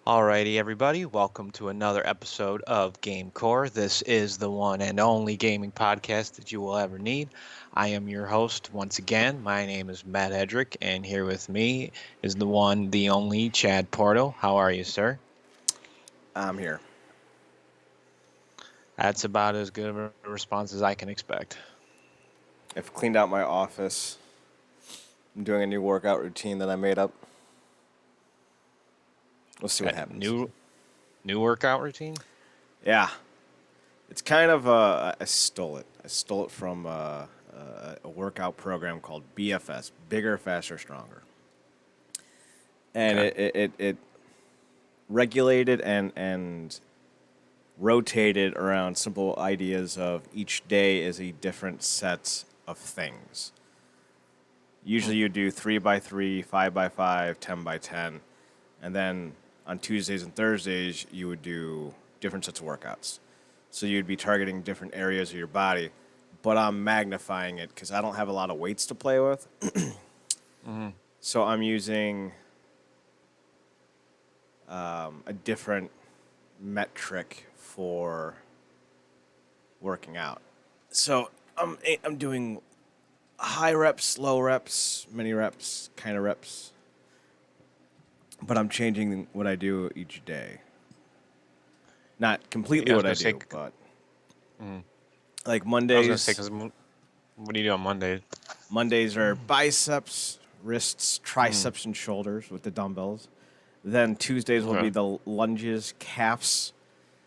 Alrighty, everybody, welcome to another episode of GameCorp. This is the one and only gaming podcast that you will ever need. I am your host once again. My name is Matt Edrick, and here with me is the one, the only Chad Porto. How are you, sir? I'm here. That's about as good of a response as I can expect. I've cleaned out my office. I'm doing a new workout routine that I made up. We'll see what happens. New workout routine? Yeah. It's kind of, I stole it. I stole it from a workout program called BFS, Bigger, Faster, Stronger. And Okay. it regulated and rotated around simple ideas of each day is a different set of things. Usually you do 3x3, 5x5, 10x10, and then on Tuesdays and Thursdays you would do different sets of workouts. So you'd be targeting different areas of your body, but I'm magnifying it because I don't have a lot of weights to play with. So I'm using a different metric for working out. So I'm doing high reps, low reps, mini reps, kind of reps. But I'm changing what I do each day. Not completely Yeah, I was what I gonna say, do, but Mhm. like I was gonna say, Mondays. what do you do on Mondays? Mondays are biceps, wrists, Mm. triceps, and shoulders with the dumbbells. Then Tuesdays will be Okay. the lunges, calves,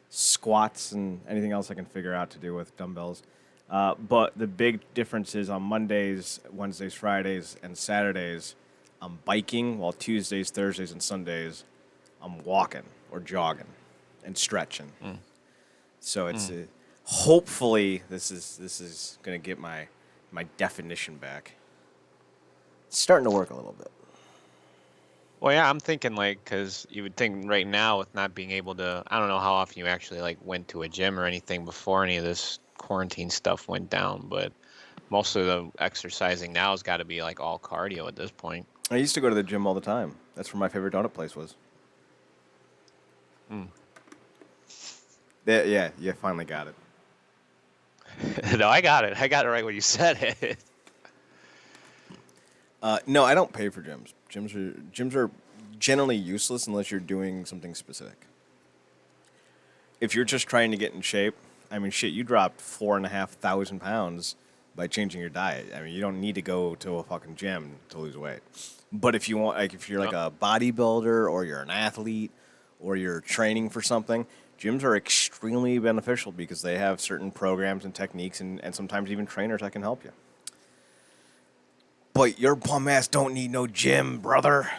squats, and anything else I can figure out to do with dumbbells. But the big difference is on Mondays, Wednesdays, Fridays, and Saturdays, I'm biking, while Tuesdays, Thursdays, and Sundays, I'm walking or jogging and stretching. Mm. So it's Mm. hopefully this is gonna get my definition back. It's starting to work a little bit. Well, yeah, I'm thinking because you would think right now with not being able to, I don't know how often you actually went to a gym or anything before any of this quarantine stuff went down, but most of the exercising now has got to be all cardio at this point. I used to go to the gym all the time. That's where my favorite donut place was. Mm. Yeah, you finally got it. No, I got it. I got it right when you said it. No, I don't pay for gyms. Gyms are generally useless unless you're doing something specific. If you're just trying to get in shape, I mean, shit, you dropped 4,500 pounds by changing your diet. I mean, you don't need to go to a fucking gym to lose weight. But if you want, if you're like a bodybuilder or you're an athlete or you're training for something, gyms are extremely beneficial because they have certain programs and techniques and sometimes even trainers that can help you. But your bum ass don't need no gym, brother.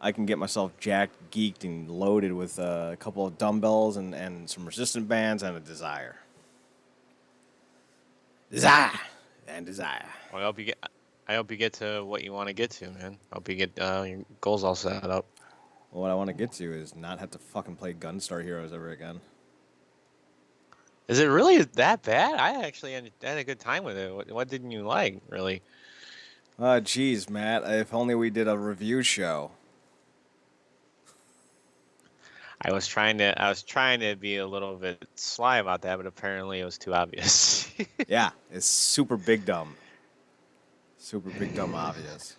I can get myself jacked, geeked, and loaded with a couple of dumbbells and some resistant bands and a desire. Desire and desire. Well, I hope you get to what you want to get to, man. I hope you get your goals all set up. Well, what I want to get to is not have to fucking play Gunstar Heroes ever again. Is it really that bad? I actually had a good time with it. What didn't you like, really? Geez, Matt, if only we did a review show. I was trying to be a little bit sly about that, but apparently it was too obvious. Yeah, it's super big dumb. Super big dumb obvious.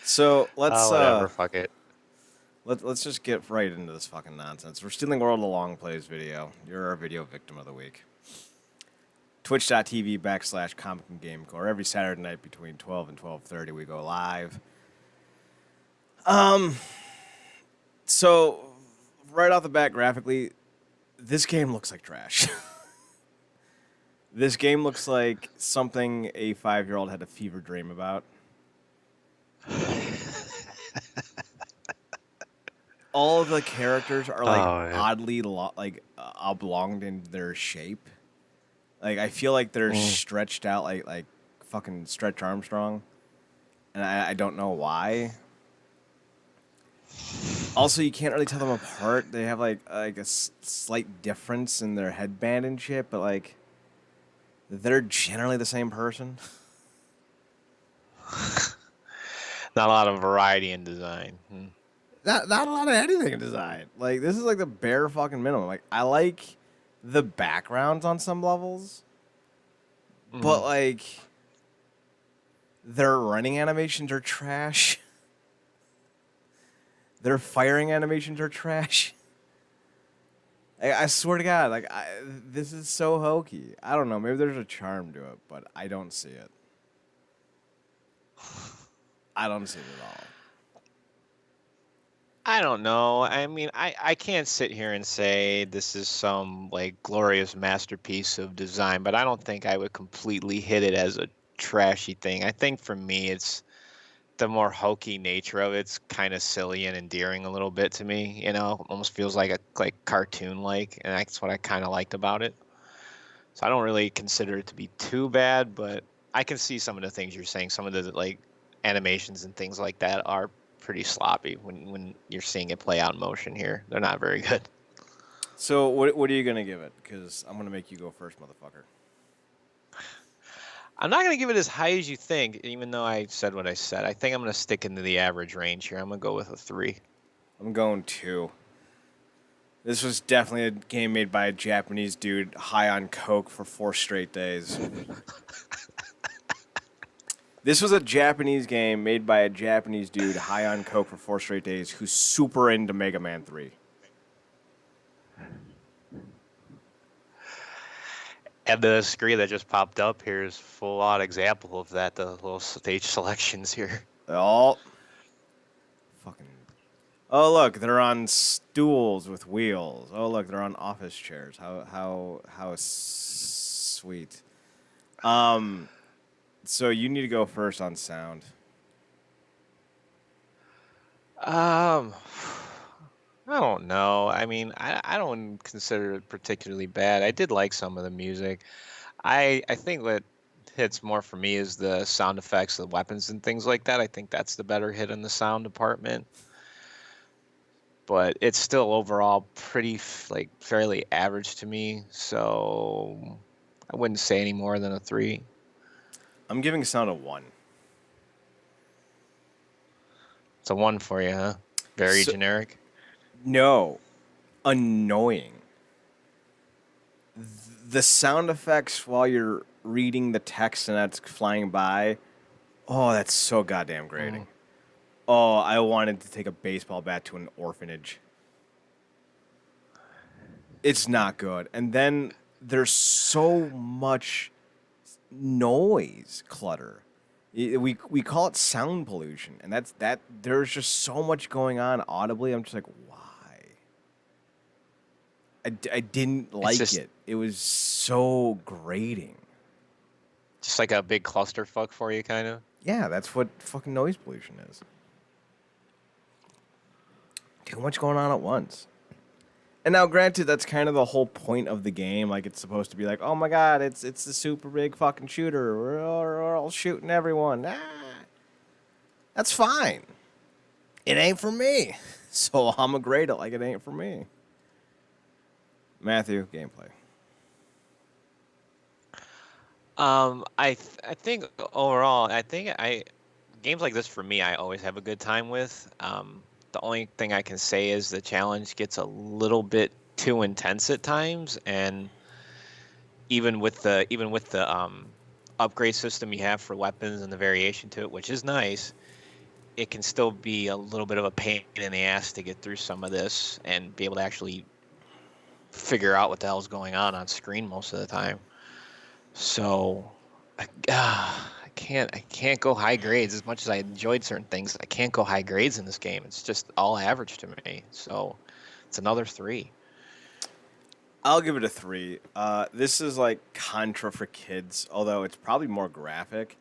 So let's Oh, whatever. Fuck it. let's just get right into this fucking nonsense. We're stealing World of Long Plays video. You're our video victim of the week. Twitch.tv/Comic and GameCorp. Every Saturday night between 12 and 12:30 we go live. So right off the bat graphically, this game looks like trash. This game looks like something a 5-year-old had a fever dream about. All of the characters are Yeah. oddly oblonged in their shape. Like I feel like they're stretched out like fucking Stretch Armstrong, and I don't know why. Also, you can't really tell them apart. They have like a slight difference in their headband and shit, but they're generally the same person. Not a lot of variety in design. Hmm. Not a lot of anything in design. Like this is like the bare fucking minimum. Like I like the backgrounds on some levels, Hmm. but like their running animations are trash. Their firing animations are trash. I swear to God, this is so hokey. I don't know. Maybe there's a charm to it, but I don't see it. I don't see it at all. I don't know. I mean, I can't sit here and say this is some like glorious masterpiece of design, but I don't think I would completely hit it as a trashy thing. I think for me, it's the more hokey nature of it's kind of silly and endearing a little bit to me. You know, almost feels like a like cartoon like, and that's what I kind of liked about it. So I don't really consider it to be too bad, but I can see some of the things you're saying. Some of the like animations and things like that are pretty sloppy when you're seeing it play out in motion here. They're not very good. So what are you gonna give it? Because I'm gonna make you go first, motherfucker. I'm not going to give it as high as you think, even though I said what I said. I think I'm going to stick into the average range here. I'm going to go with a 3. I'm going 2. This was definitely a game made by a Japanese dude high on coke for 4 straight days. This was a Japanese game made by a Japanese dude high on coke for 4 straight days who's super into Mega Man 3. And the screen that just popped up here is full on example of that. The little stage selections here. Oh, fucking. Oh, look, they're on stools with wheels. Oh, look, they're on office chairs. How sweet. So you need to go first on sound. Um, I don't know. I mean, I don't consider it particularly bad. I did like some of the music. I think what hits more for me is the sound effects, the weapons and things like that. I think that's the better hit in the sound department. But it's still overall pretty like fairly average to me. So I wouldn't say any more than a 3. I'm giving sound a 1. It's a 1 for you, huh? Very So, generic. no, annoying. The sound effects while you're reading the text and that's flying by, oh, that's so goddamn grating. Oh, I wanted to take a baseball bat to an orphanage. It's not good. And then there's so much noise clutter. We call it sound pollution, and that's that. There's just so much going on audibly. I'm just like, why? I didn't It's like just it. It was so grating. just like a big clusterfuck for you, kind of. Yeah, that's what fucking noise pollution is. Too much going on at once. And now, granted, that's kind of the whole point of the game. Like, it's supposed to be like, oh my god, it's the super big fucking shooter. We're all shooting everyone. Ah, that's fine. It ain't for me. So I'm gonna grade it like it ain't for me. Matthew, gameplay. I think overall, I think I games like this for me, I always have a good time with. The only thing I can say is the challenge gets a little bit too intense at times, and even with the upgrade system you have for weapons and the variation to it, which is nice, it can still be a little bit of a pain in the ass to get through some of this and be able to actually figure out what the hell's going on screen most of the time. So I can't go high grades as much as I enjoyed certain things. I can't go high grades in this game. It's just all average to me. So it's another 3. I'll give it a 3. This is like Contra for kids, although it's probably more graphic.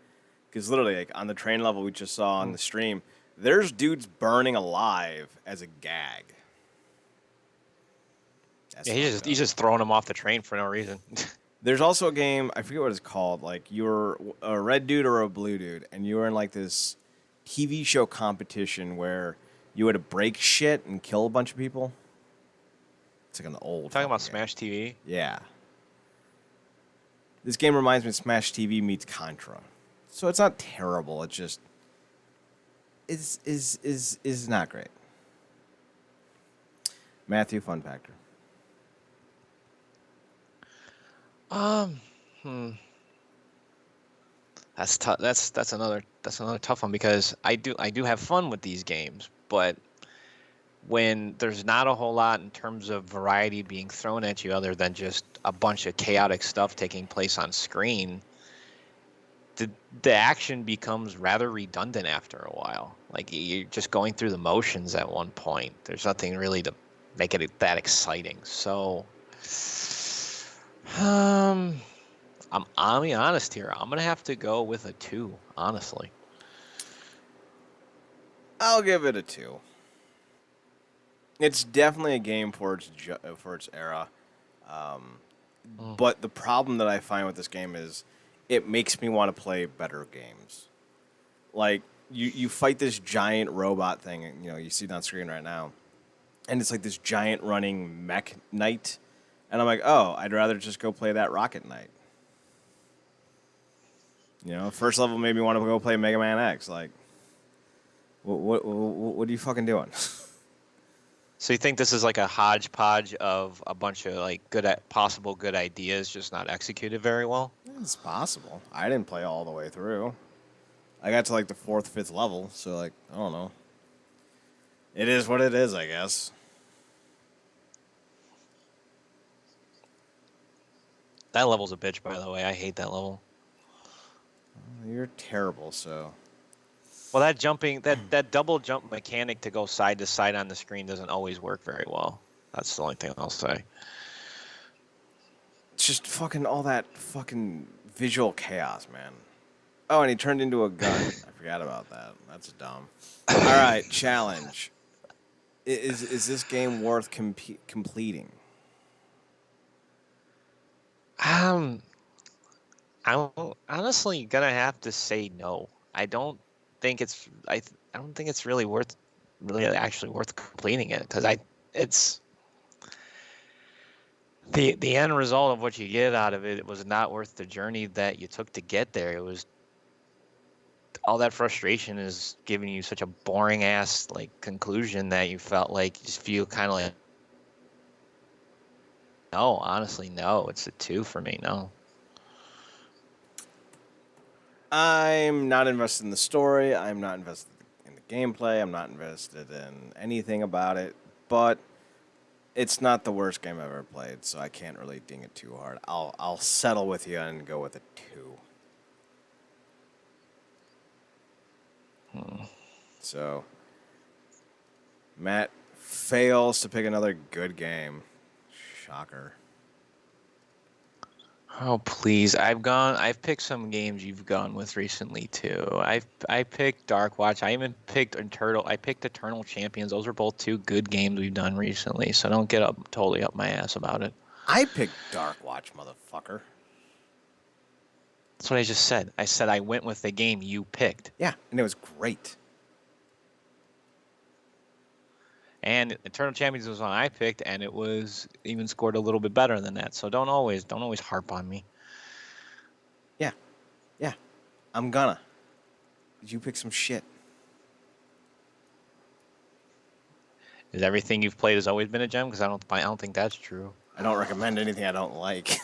Because literally, like on the train level we just saw on the stream, there's dudes burning alive as a gag. That's Yeah, fucked he's up. just throwing them off the train for no reason. There's also a game, I forget what it's called. Like, you were a red dude or a blue dude, and you were in like this TV show competition where you had to break shit and kill a bunch of people. It's like an old Talking about fucking game. Smash TV. Yeah. This game reminds me of Smash TV meets Contra. So it's not terrible. It's just is not great. Matthew, fun factor. Hmm. That's tough. That's another tough one because I do have fun with these games, but when there's not a whole lot in terms of variety being thrown at you other than just a bunch of chaotic stuff taking place on screen, the action becomes rather redundant after a while. Like you're just going through the motions at one point. There's nothing really to make it that exciting. So, I'll be honest here. I'm gonna have to go with a 2, honestly. I'll give it a 2. It's definitely a game for its era. But the problem that I find with this game is it makes me want to play better games. Like, you fight this giant robot thing, and, you see it on screen right now, and it's like this giant running mech knight, and I'm like, oh, I'd rather just go play that Rocket Knight. First level made me want to go play Mega Man X. Like, what are you fucking doing? So you think this is like a hodgepodge of a bunch of like possible good ideas, just not executed very well? It's possible. I didn't play all the way through. I got to like the 4th, 5th level, so like, I don't know. It is what it is, I guess. That level's a bitch, by the way. I hate that level. You're terrible, so. Well, that double jump mechanic to go side to side on the screen doesn't always work very well. That's the only thing I'll say. It's just fucking all that fucking visual chaos, man. Oh, and he turned into a gun. I forgot about that. That's dumb. All right, challenge. Is this game worth completing? I'm honestly gonna have to say no. I don't think it's really actually worth completing it because it's the end result of what you get out of it. It was not worth the journey that you took to get there. It was all that frustration is giving you such a boring ass like conclusion that you felt like you just feel kind of like no, honestly no. It's a 2 for me. No. I'm not invested in the story. I'm not invested in the gameplay. I'm not invested in anything about it. But it's not the worst game I've ever played, so I can't really ding it too hard. I'll settle with you and go with a 2. So, Matt fails to pick another good game. Shocker. Oh please! I've picked some games you've gone with recently too. I picked Dark Watch. I even picked Eternal Champions. Those are both 2 good games we've done recently. So don't get totally up my ass about it. I picked Dark Watch, motherfucker. That's what I just said. I said I went with the game you picked. Yeah, and it was great. And Eternal Champions was one I picked, and it was even scored a little bit better than that. So don't always harp on me. Yeah, I'm gonna. You pick some shit. Is everything you've played has always been a gem? Because I don't think that's true. I don't recommend anything I don't like.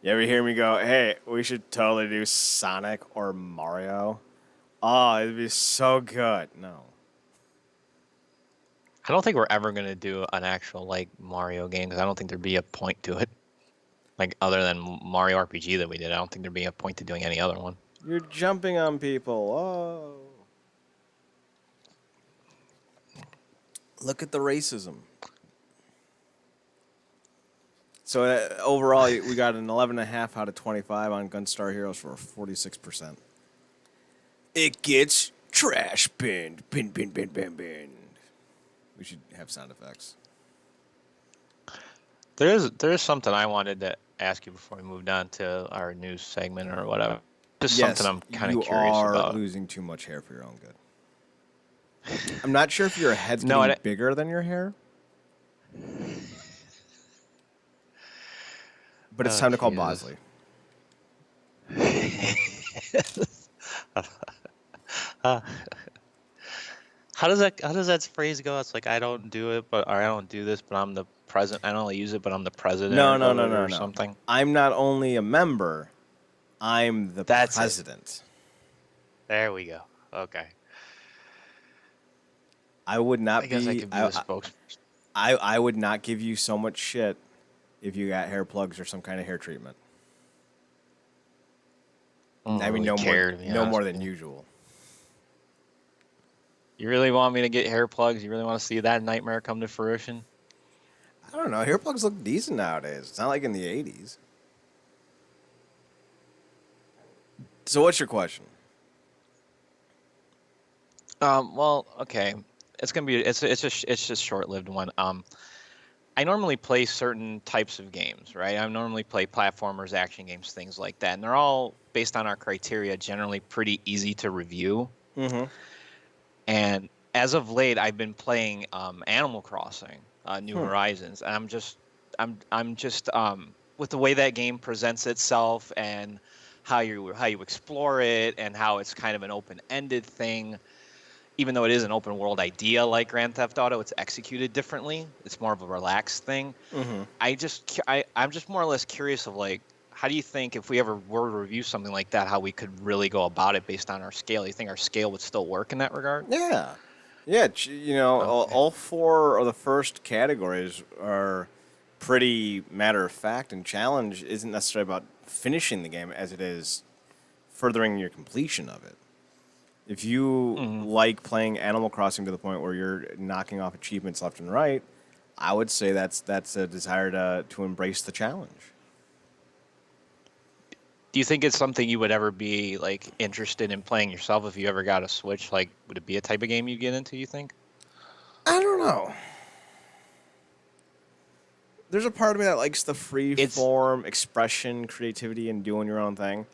You ever hear me go, hey, we should totally do Sonic or Mario? Oh, it'd be so good. No. I don't think we're ever going to do an actual like Mario game because I don't think there'd be a point to it. Like other than Mario RPG that we did, I don't think there'd be a point to doing any other one. You're jumping on people. Oh. Look at the racism. So overall, we got an 11.5 out of 25 on Gunstar Heroes for 46%. It gets trash binned. Bin. We should have sound effects. There is something I wanted to ask you before we moved on to our news segment or whatever. Just something I'm kind of curious about. You are losing too much hair for your own good. I'm not sure if your head's getting bigger than your hair. But it's time to call Bosley. Uh, how does that phrase go? It's like I don't do it, but or I don't do this, but I'm the president. I don't only use it, but I'm the No, president no, of no, it no, or no. something. I'm not only a member, I'm the That's it. president. There we go. Okay. I would I not guess I be could be the spokesperson. I would not give you so much shit if you got hair plugs or some kind of hair treatment. I don't I mean, really care, to be no honest more with than you. usual. You really want me to get hair plugs? You really want to see that nightmare come to fruition? I don't know. Hair plugs look decent nowadays. It's not like in the '80s. So, what's your question? Well, okay. It's gonna be it's just short-lived one. I normally play certain types of games, right? I normally play platformers, action games, things like that, and they're all based on our criteria, generally pretty easy to review. Mm-hmm. And as of late, I've been playing Animal Crossing, New Hmm. Horizons, and I'm just with the way that game presents itself and how you explore it and how it's kind of an open-ended thing. Even though it is an open world idea like Grand Theft Auto, it's executed differently. It's more of a relaxed thing. Mm-hmm. I'm just more or less curious of like, how do you think if we ever were to review something like that, how we could really go about it based on our scale? You think our scale would still work in that regard? Yeah. Yeah. Okay. All four of the first categories are pretty matter of fact, and challenge isn't necessarily about finishing the game as it is furthering your completion of it. If you Hmm. like playing Animal Crossing to the point where you're knocking off achievements left and right, I would say that's a desire to embrace the challenge. Do you think it's something you would ever be like interested in playing yourself if you ever got a Switch? Like, would it be a type of game you get into? You think? I don't know. There's a part of me that likes the free It's. form expression, creativity, and doing your own thing.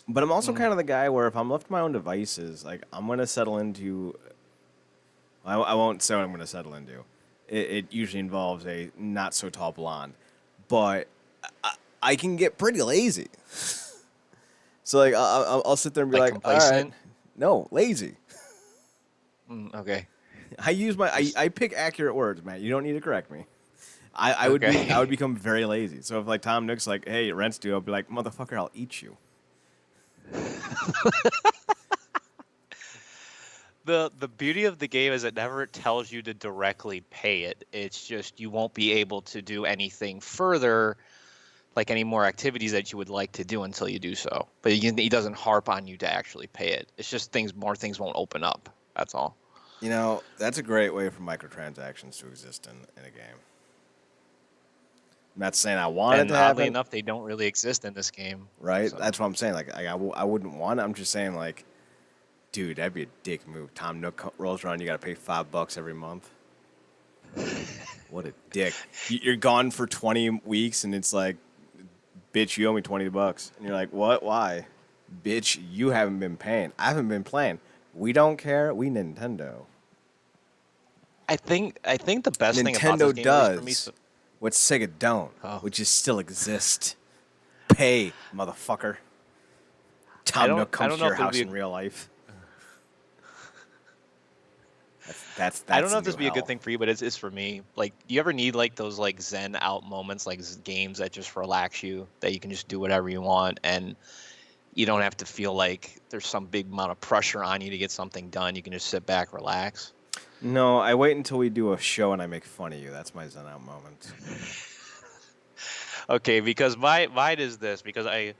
But I'm also Mhm. kind of the guy where if I'm left to my own devices, like I'm gonna settle into. I won't say what I'm gonna settle into. It usually involves a not so tall blonde, but I can get pretty lazy. So like I'll sit there and be Like like, all right, complacent? no, lazy. Okay. I pick accurate words, man. You don't need to correct me. I would Okay. become very lazy. So if like Tom Nook's like, hey, rent's due, I'll be like, motherfucker, I'll eat you. The beauty of the game is it never tells you to directly pay it. It's just you won't be able to do anything further, like any more activities that you would like to do until you do so. But he doesn't harp on you to actually pay it. It's just more things won't open up. That's all. You know, that's a great way for microtransactions to exist in a game. I'm not saying I want it And to oddly happen, enough, they don't really exist in this game. right? So That's what I'm saying. Like, I wouldn't want it. I'm just saying, like, dude, that'd be a dick move. Tom Nook rolls around, you got to pay $5 every month. What a dick. You're gone for 20 weeks, and it's like, bitch, you owe me $20. And you're like, what? Why? Bitch, you haven't been paying. I haven't been playing. We don't care. We Nintendo. I think the best thing about this Nintendo game, at least for me, does what Sega don't, oh, which is still exist. Pay, motherfucker. Tom Nook I comes don't to know your if it'd house be in real life. That's I don't that's know the if this new would be a good hell. thing for you, but it's for me. Like, do you ever need like those like zen out moments, like games that just relax you, that you can just do whatever you want, and you don't have to feel like there's some big amount of pressure on you to get something done. You can just sit back, relax. No, I wait until we do a show and I make fun of you. That's my zen out moment. Okay, because mine is this because I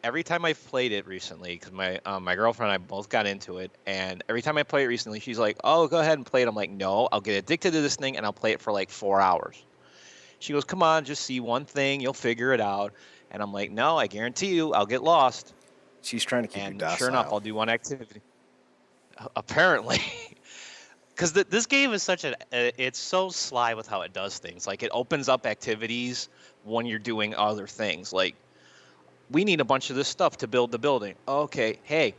every time I've played it recently, because my girlfriend and I both got into it, and every time I play it recently, she's like, "Oh, go ahead and play it." I'm like, "No, I'll get addicted to this thing and I'll play it for like 4 hours." She goes, "Come on, just see one thing, you'll figure it out." And I'm like, "No, I guarantee you, I'll get lost." She's trying to keep you And sure enough, docile. I'll do one activity. Apparently, because this game is it's so sly with how it does things. Like it opens up activities when you're doing other things. Like we need a bunch of this stuff to build the building. Okay, hey,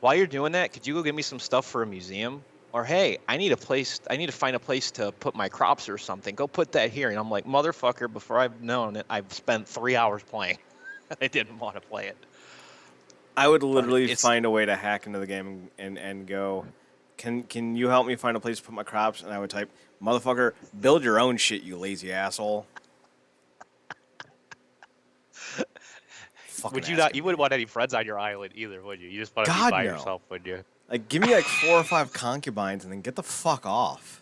while you're doing that, could you go get me some stuff for a museum? Or hey, I need to find a place to put my crops or something. Go put that here. And I'm like, motherfucker, before I've known it, I've spent 3 hours playing. I didn't want to play it. I would But literally it's find a way to hack into the game and go, can you help me find a place to put my crops? And I would type, motherfucker, build your own shit, you lazy asshole. Fucking would you not? asking You me. wouldn't want any friends on your island either, would you? You just want to be God by no. yourself, would you? Like, give me like 4 or 5 concubines and then get the fuck off.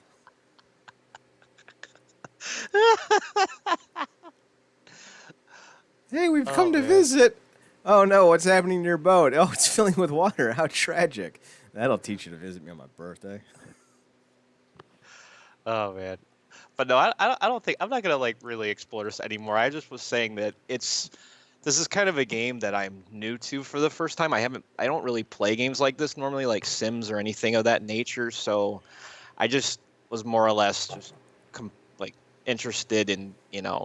Hey, we've come Oh to man. visit. Oh no, what's happening to your boat? Oh, it's filling with water. How tragic. That'll teach you to visit me on my birthday. Oh man. But no, I don't think I'm not gonna like really explore this anymore. I just was saying that this is kind of a game that I'm new to for the first time. I don't really play games like this normally, like Sims or anything of that nature. So I just was more or less just like interested in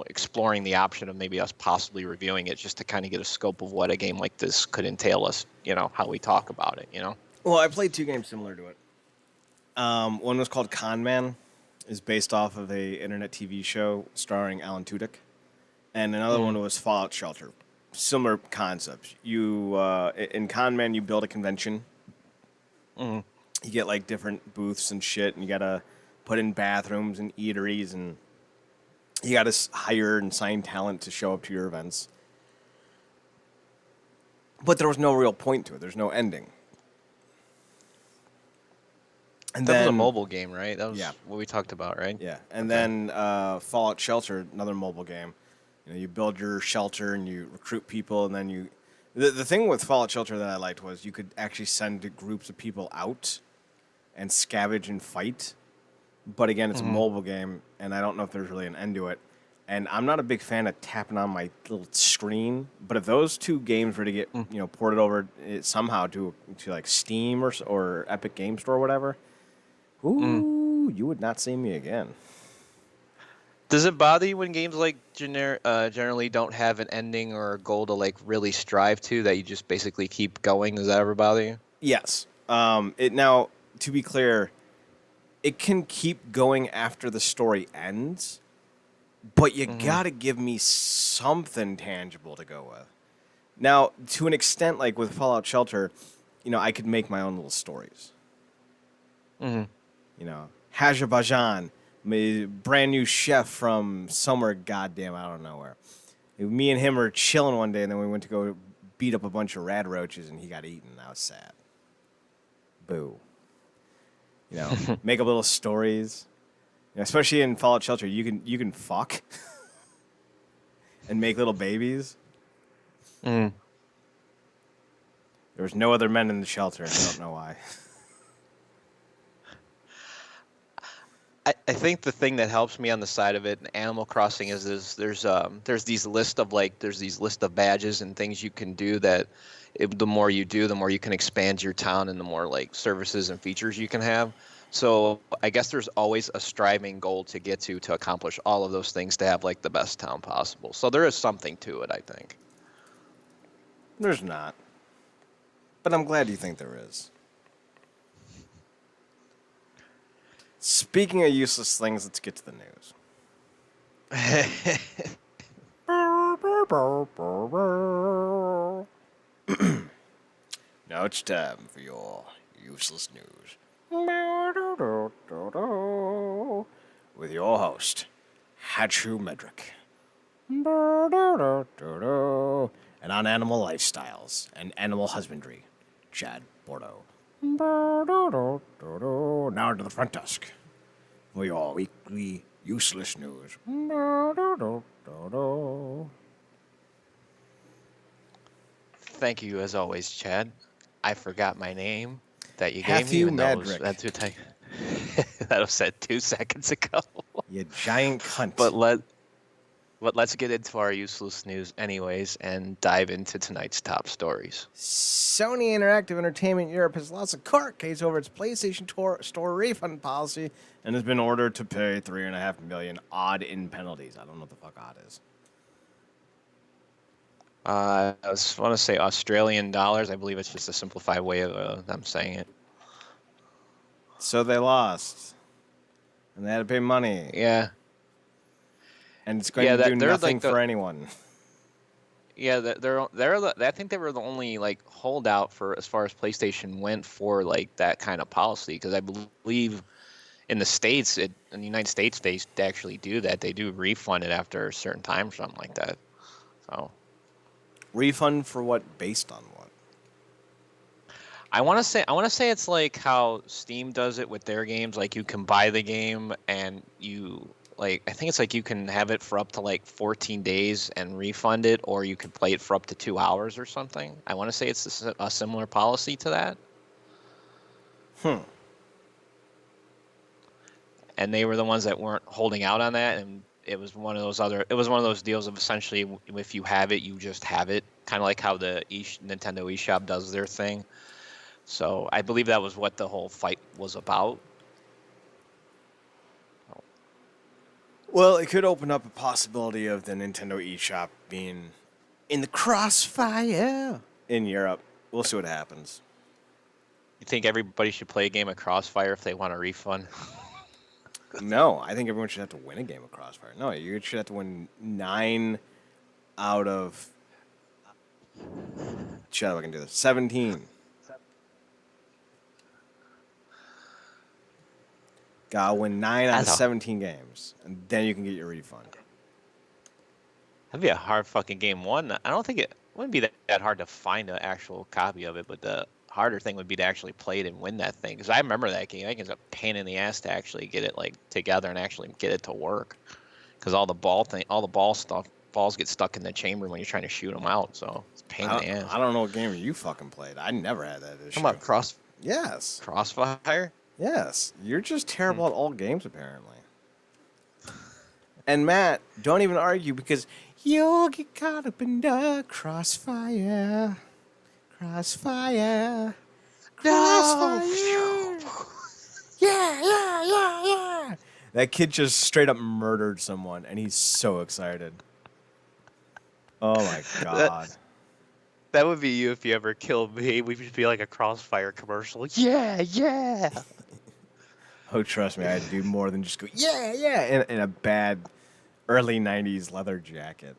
exploring the option of maybe us possibly reviewing it just to kind of get a scope of what a game like this could entail us. How we talk about it. Well, I played 2 games similar to it. One was called Con Man, is based off of a internet TV show starring Alan Tudyk, and another Mm. one was Fallout Shelter. Similar concepts. You in Con Man, you build a convention. Mm. You get like different booths and shit, and you gotta put in bathrooms and eateries, and you gotta hire and sign talent to show up to your events. But there was no real point to it. There's no ending. And That was a then mobile game, right? That was yeah. what we talked about, right? Yeah, and Okay. then Fallout Shelter, another mobile game. You build your shelter and you recruit people, and then you. The thing with Fallout Shelter that I liked was you could actually send groups of people out and scavenge and fight. But again, it's a mobile game, and I don't know if there's really an end to it. And I'm not a big fan of tapping on my little screen. But if those 2 games were to get ported over somehow to like Steam or Epic Game Store or whatever, ooh, you would not see me again. Does it bother you when games like generally don't have an ending or a goal to like really strive to, that you just basically keep going? Does that ever bother you? Yes. It now, to be clear, it can keep going after the story ends, but you gotta give me something tangible to go with. Now, to an extent, like with Fallout Shelter, I could make my own little stories. Hajabajan, my brand new chef from somewhere goddamn I don't know where. Me and him were chilling one day, and then we went to go beat up a bunch of rad roaches, and he got eaten. I was sad. Boo. Make up little stories. Especially in Fallout Shelter, you can fuck and make little babies. Mm. There was no other men in the shelter. I don't know why. I think the thing that helps me on the side of it in Animal Crossing is there's these list of badges and things you can do that the more you do, the more you can expand your town and the more like services and features you can have. So I guess there's always a striving goal to get to accomplish all of those things to have like the best town possible. So there is something to it, I think. There's not. But I'm glad you think there is. Speaking of useless things, let's get to the news. Now it's time for your useless news. With your host, Hachu Medrick. And on animal lifestyles and animal husbandry, Chad Bordeaux. Now to the front desk for your weekly useless news. Thank you as always, Chad. I forgot my name that you gave me. Matthew Even though Madrick. that was said 2 seconds ago. You giant cunt. But let's get into our useless news anyways and dive into tonight's top stories. Sony Interactive Entertainment Europe has lost a court case over its PlayStation Store refund policy and has been ordered to pay $3.5 million odd in penalties. I don't know what the fuck odd is. I want to say Australian dollars. I believe it's just a simplified way of them saying it. So they lost. And they had to pay money. Yeah. And it's going to do nothing like for anyone. Yeah, I think they were the only like holdout for as far as PlayStation went for like that kind of policy because I believe in the States, in the United States, they actually do that. They do refund it after a certain time or something like that. So Refund for what? Based on what? I want to say it's like how Steam does it with their games. Like you can buy the game and you like I think it's like you can have it for up to like 14 days and refund it, or you can play it for up to 2 hours or something. I want to say it's a similar policy to that. Hmm. And they were the ones that weren't holding out on that, and it was one of those deals of essentially if you have it, you just have it, kind of like how the Nintendo eShop does their thing. So I believe that was what the whole fight was about. Well, it could open up a possibility of the Nintendo eShop being in the crossfire in Europe. We'll see what happens. You think everybody should play a game of Crossfire if they want a refund? No, I think everyone should have to win a game of Crossfire. No, you should have to win 9 out of... Shut up, I can do this. 17. Gotta win 9 out of 17 games, and then you can get your refund. That'd be a hard fucking game. One, I don't think it wouldn't be that hard to find an actual copy of it, but the harder thing would be to actually play it and win that thing. Because I remember that game. I think it's a pain in the ass to actually get it like together and actually get it to work. Because all the balls get stuck in the chamber when you're trying to shoot them out. So it's a pain in the ass. I don't know what game you fucking played. I never had that issue. Come on, Yes. Crossfire? Yes. You're just terrible at all games, apparently. And Matt, don't even argue because you'll get caught up in the crossfire. Crossfire. Crossfire. No. Yeah. That kid just straight up murdered someone, and he's so excited. Oh, my God. That would be you if you ever killed me. We would be like a Crossfire commercial. Yeah. Oh, trust me, I had to do more than just go, yeah, in a bad early 90s leather jacket.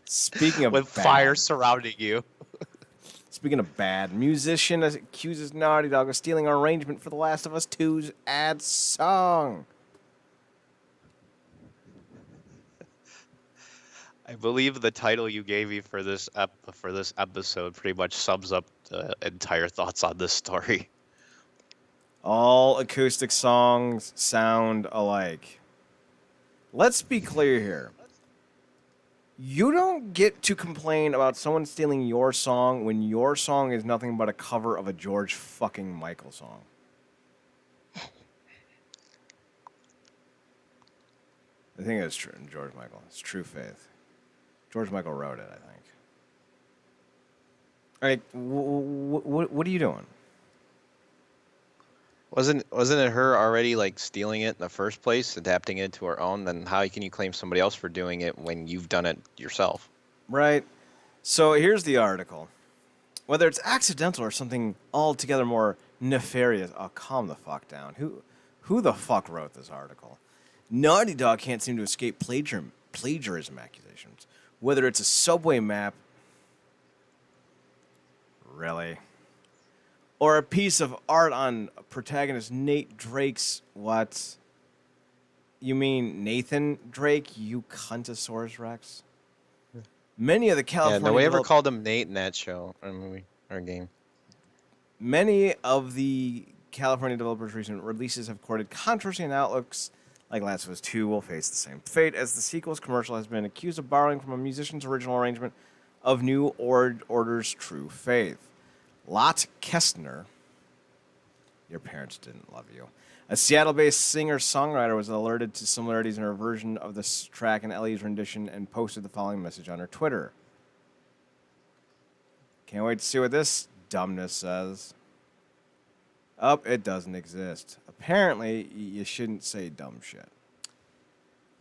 Speaking of with bad, fire surrounding you. Speaking of bad, musician accuses Naughty Dog of stealing an arrangement for The Last of Us 2's ad song. I believe the title you gave me for this episode pretty much sums up the entire thoughts on this story. All acoustic songs sound alike. Let's be clear here. You don't get to complain about someone stealing your song when your song is nothing but a cover of a George fucking Michael song. I think it's true. George Michael. It's True Faith. George Michael wrote it, I think. All right, what are you doing? Wasn't it her already like stealing it in the first place, adapting it to her own? Then how can you claim somebody else for doing it when you've done it yourself? Right. So here's the article. Whether it's accidental or something altogether more nefarious, calm the fuck down. Who the fuck wrote this article? Naughty Dog can't seem to escape plagiarism accusations. Whether it's a subway map, really, or a piece of art on protagonist Nate Drake's what? You mean Nathan Drake, you cuntosaurus Rex? Many of the California... Yeah, nobody ever called him Nate in that show or movie or game. Many of the California developers' recent releases have courted controversy and outlooks like Last of Us 2 will face the same fate as the sequel's commercial has been accused of borrowing from a musician's original arrangement of New Order's True Faith. Lot Kestner, your parents didn't love you, a Seattle-based singer-songwriter, was alerted to similarities in her version of this track and Ellie's rendition and posted the following message on her Twitter. Can't wait to see what this dumbness says. It doesn't exist. Apparently, you shouldn't say dumb shit.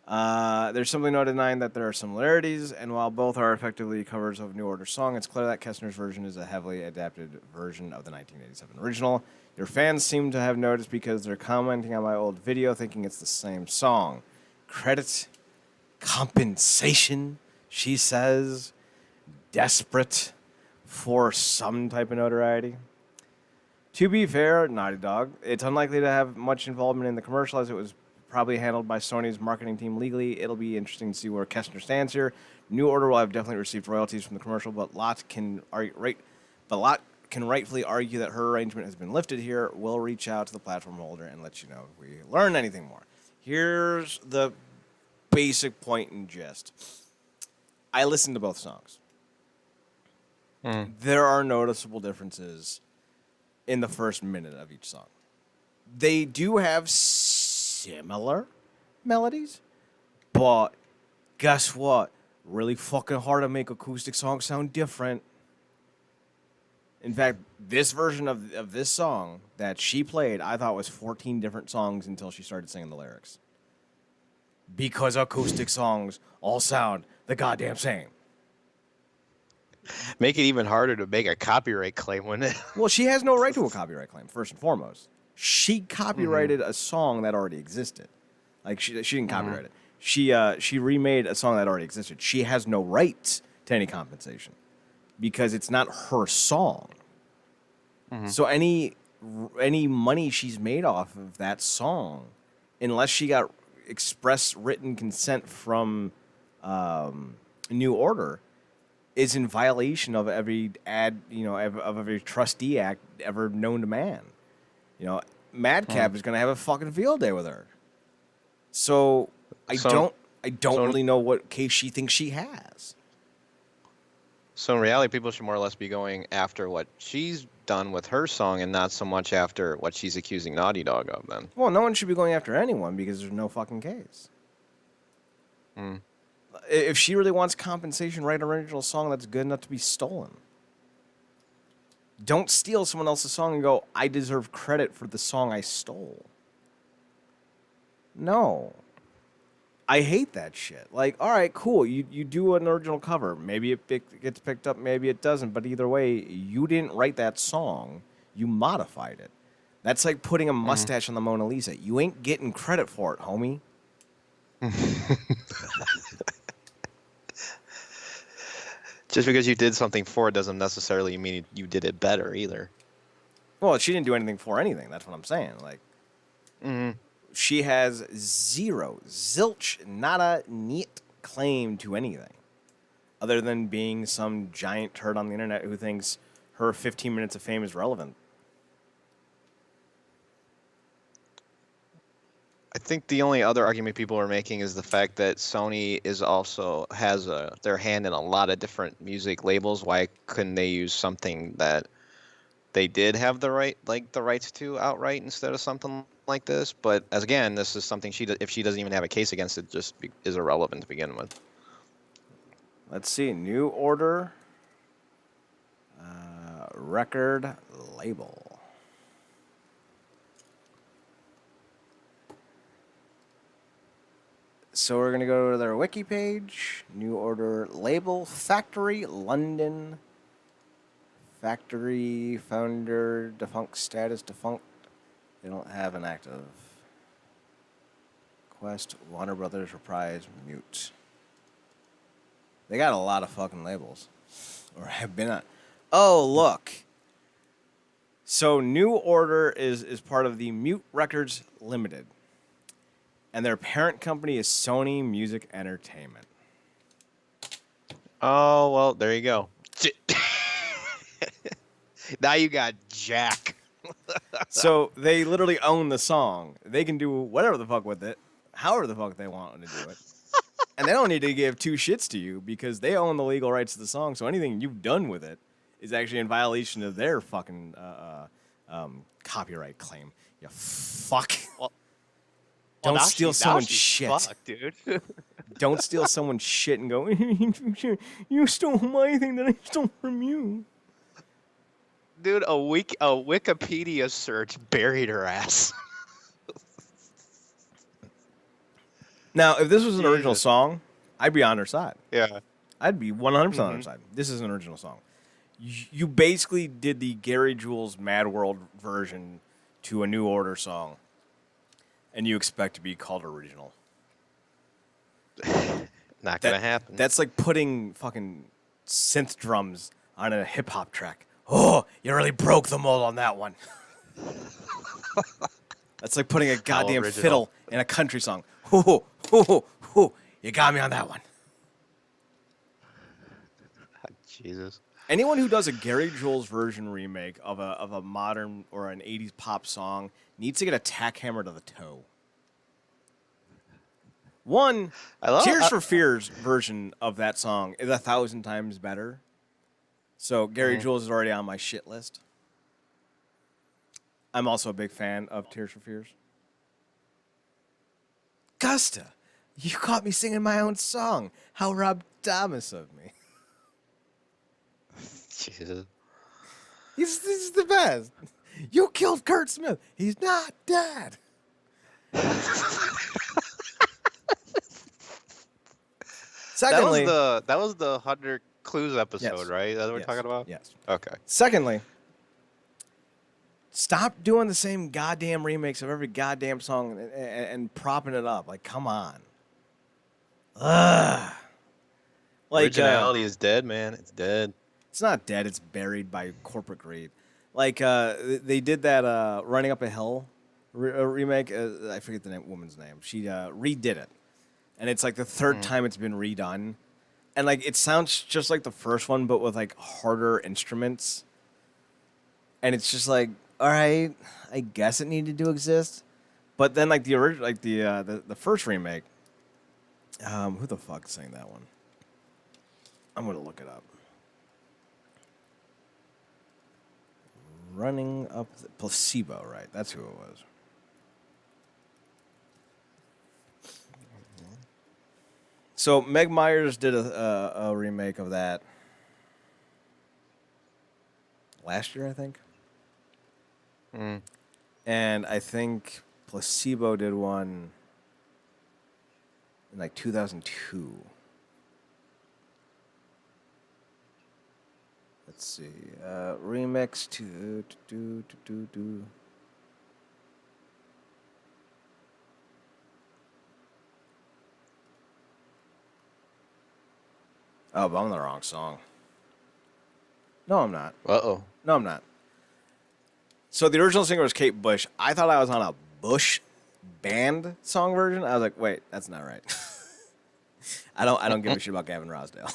There's simply no denying that there are similarities, and while both are effectively covers of New Order song, it's clear that Kestner's version is a heavily adapted version of the 1987 original. Your fans seem to have noticed because they're commenting on my old video thinking it's the same song. Credit compensation she says, desperate for some type of notoriety. To be fair, Naughty Dog, it's unlikely to have much involvement in the commercial as it was probably handled by Sony's marketing team legally. It'll be interesting to see where Kestner stands here. New Order will have definitely received royalties from the commercial, but Lot can rightfully argue that her arrangement has been lifted here. We'll reach out to the platform holder and let you know if we learn anything more. Here's the basic point and gist. I listened to both songs. There are noticeable differences in the first minute of each song. They do have similar melodies, but guess what? Really fucking hard to make acoustic songs sound different. In fact, this version of this song that she played, I thought was 14 different songs until she started singing the lyrics. Because acoustic songs all sound the goddamn same. Make it even harder to make a copyright claim, wouldn't it? Well, she has no right to a copyright claim, first and foremost. She copyrighted a song that already existed. Like, she didn't copyright it. She remade a song that already existed. She has no right to any compensation because it's not her song. So any money she's made off of that song, unless she got express written consent from New Order, is in violation of every of every trustee act ever known to man. You know, Madcap is going to have a fucking field day with her. So I don't really know what case she thinks she has. So in reality, people should more or less be going after what she's done with her song and not so much after what she's accusing Naughty Dog of then. Well, no one should be going after anyone because there's no fucking case. If she really wants compensation, write an original song that's good enough to be stolen. Don't steal someone else's song and go, I deserve credit for the song I stole. No. I hate that shit. Like, all right, cool. You do an original cover. Maybe it gets picked up, maybe it doesn't. But either way, you didn't write that song. You modified it. That's like putting a mustache on the Mona Lisa. You ain't getting credit for it, homie. Just because you did something for it doesn't necessarily mean you did it better either. Well, she didn't do anything for anything. That's what I'm saying. Like, she has zero, zilch, nada, niet claim to anything other than being some giant turd on the internet who thinks her 15 minutes of fame is relevant. I think the only other argument people are making is the fact that Sony is also has their hand in a lot of different music labels. Why couldn't they use something that they did have the rights to outright instead of something like this? But as again, this is something if she doesn't even have a case against it, just is irrelevant to begin with. Let's see, New Order record label. So we're going to go to their wiki page. New Order label, factory, London. Factory, founder, defunct status, defunct. They don't have an active. Quest, Warner Brothers, Reprise, Mute. They got a lot of fucking labels. Or have been on. Oh, look. So New Order is part of the Mute Records Limited. And their parent company is Sony Music Entertainment. Oh, well, there you go. Now you got Jack. So they literally own the song. They can do whatever the fuck with it, however the fuck they want to do it. And they don't need to give two shits to you because they own the legal rights to the song. So anything you've done with it is actually in violation of their fucking copyright claim. You fuck. Well, don't steal someone's shit. Fucked, dude. Don't steal someone's shit and go, you stole my thing that I stole from you. Dude, a Wikipedia search buried her ass. Now, if this was an original song, I'd be on her side. Yeah. I'd be 100% on her side. This is an original song. You basically did the Gary Jules Mad World version to a New Order song, and you expect to be called original. Not gonna happen. That's like putting fucking synth drums on a hip hop track. Oh, you really broke the mold on that one. That's like putting a goddamn original. fiddle in a country song. Hoo, hoo, hoo, hoo. You got me on that one. Jesus. Anyone who does a Gary Jules version remake of a modern or an 80s pop song needs to get a tack hammer to the toe. One, Tears for Fears version of that song is 1,000 times better. So Gary Jules is already on my shit list. I'm also a big fan of Tears for Fears. Gusta, you caught me singing my own song. How Rob Thomas of me. Jesus. He's the best. You killed Kurt Smith. He's not dead. Secondly, that was the 100 Clues episode, yes. right? That's what we're talking about? Yes. Okay. Secondly, stop doing the same goddamn remakes of every goddamn song and propping it up. Like, come on. Ugh. Like, originality is dead, man. It's dead. It's not dead. It's buried by corporate greed. Like, they did that Running Up a Hill remake. I forget the woman's name. She redid it. And it's like the third time it's been redone. And, like, it sounds just like the first one, but with, like, harder instruments. And it's just like, all right, I guess it needed to exist. But then, like, the original, like, the first remake, who the fuck sang that one? I'm going to look it up. Running Up the Placebo, right? That's who it was. So Meg Myers did a remake of that last year, I think. And I think Placebo did one in like 2002. Let's see. Remix to do. Oh, but I'm on the wrong song. No, I'm not. Uh-oh. No, I'm not. So the original singer was Kate Bush. I thought I was on a Bush band song version. I was like, wait, that's not right. I don't give a shit about Gavin Rossdale.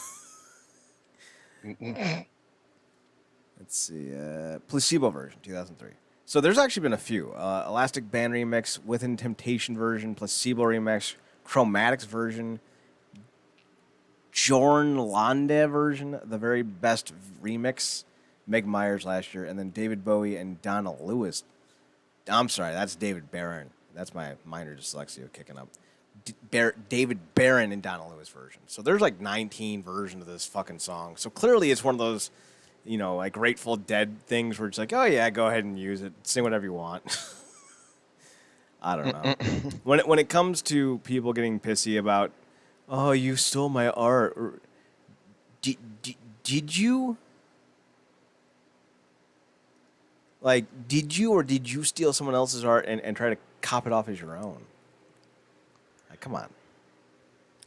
Let's see. Placebo version, 2003. So there's actually been a few. Elastic Band remix, Within Temptation version, Placebo remix, Chromatics version, Jorn Lande version, the very best remix, Meg Myers last year, and then David Bowie and Donna Lewis. I'm sorry, that's David Barron. That's my minor dyslexia kicking up. David Barron and Donna Lewis version. So there's like 19 versions of this fucking song. So clearly it's one of those, you know, like Grateful Dead things where it's like, oh yeah, go ahead and use it. Sing whatever you want. I don't know. When it comes to people getting pissy about, oh, you stole my art. Did you? Like, did you steal someone else's art and try to cop it off as your own? Like, come on.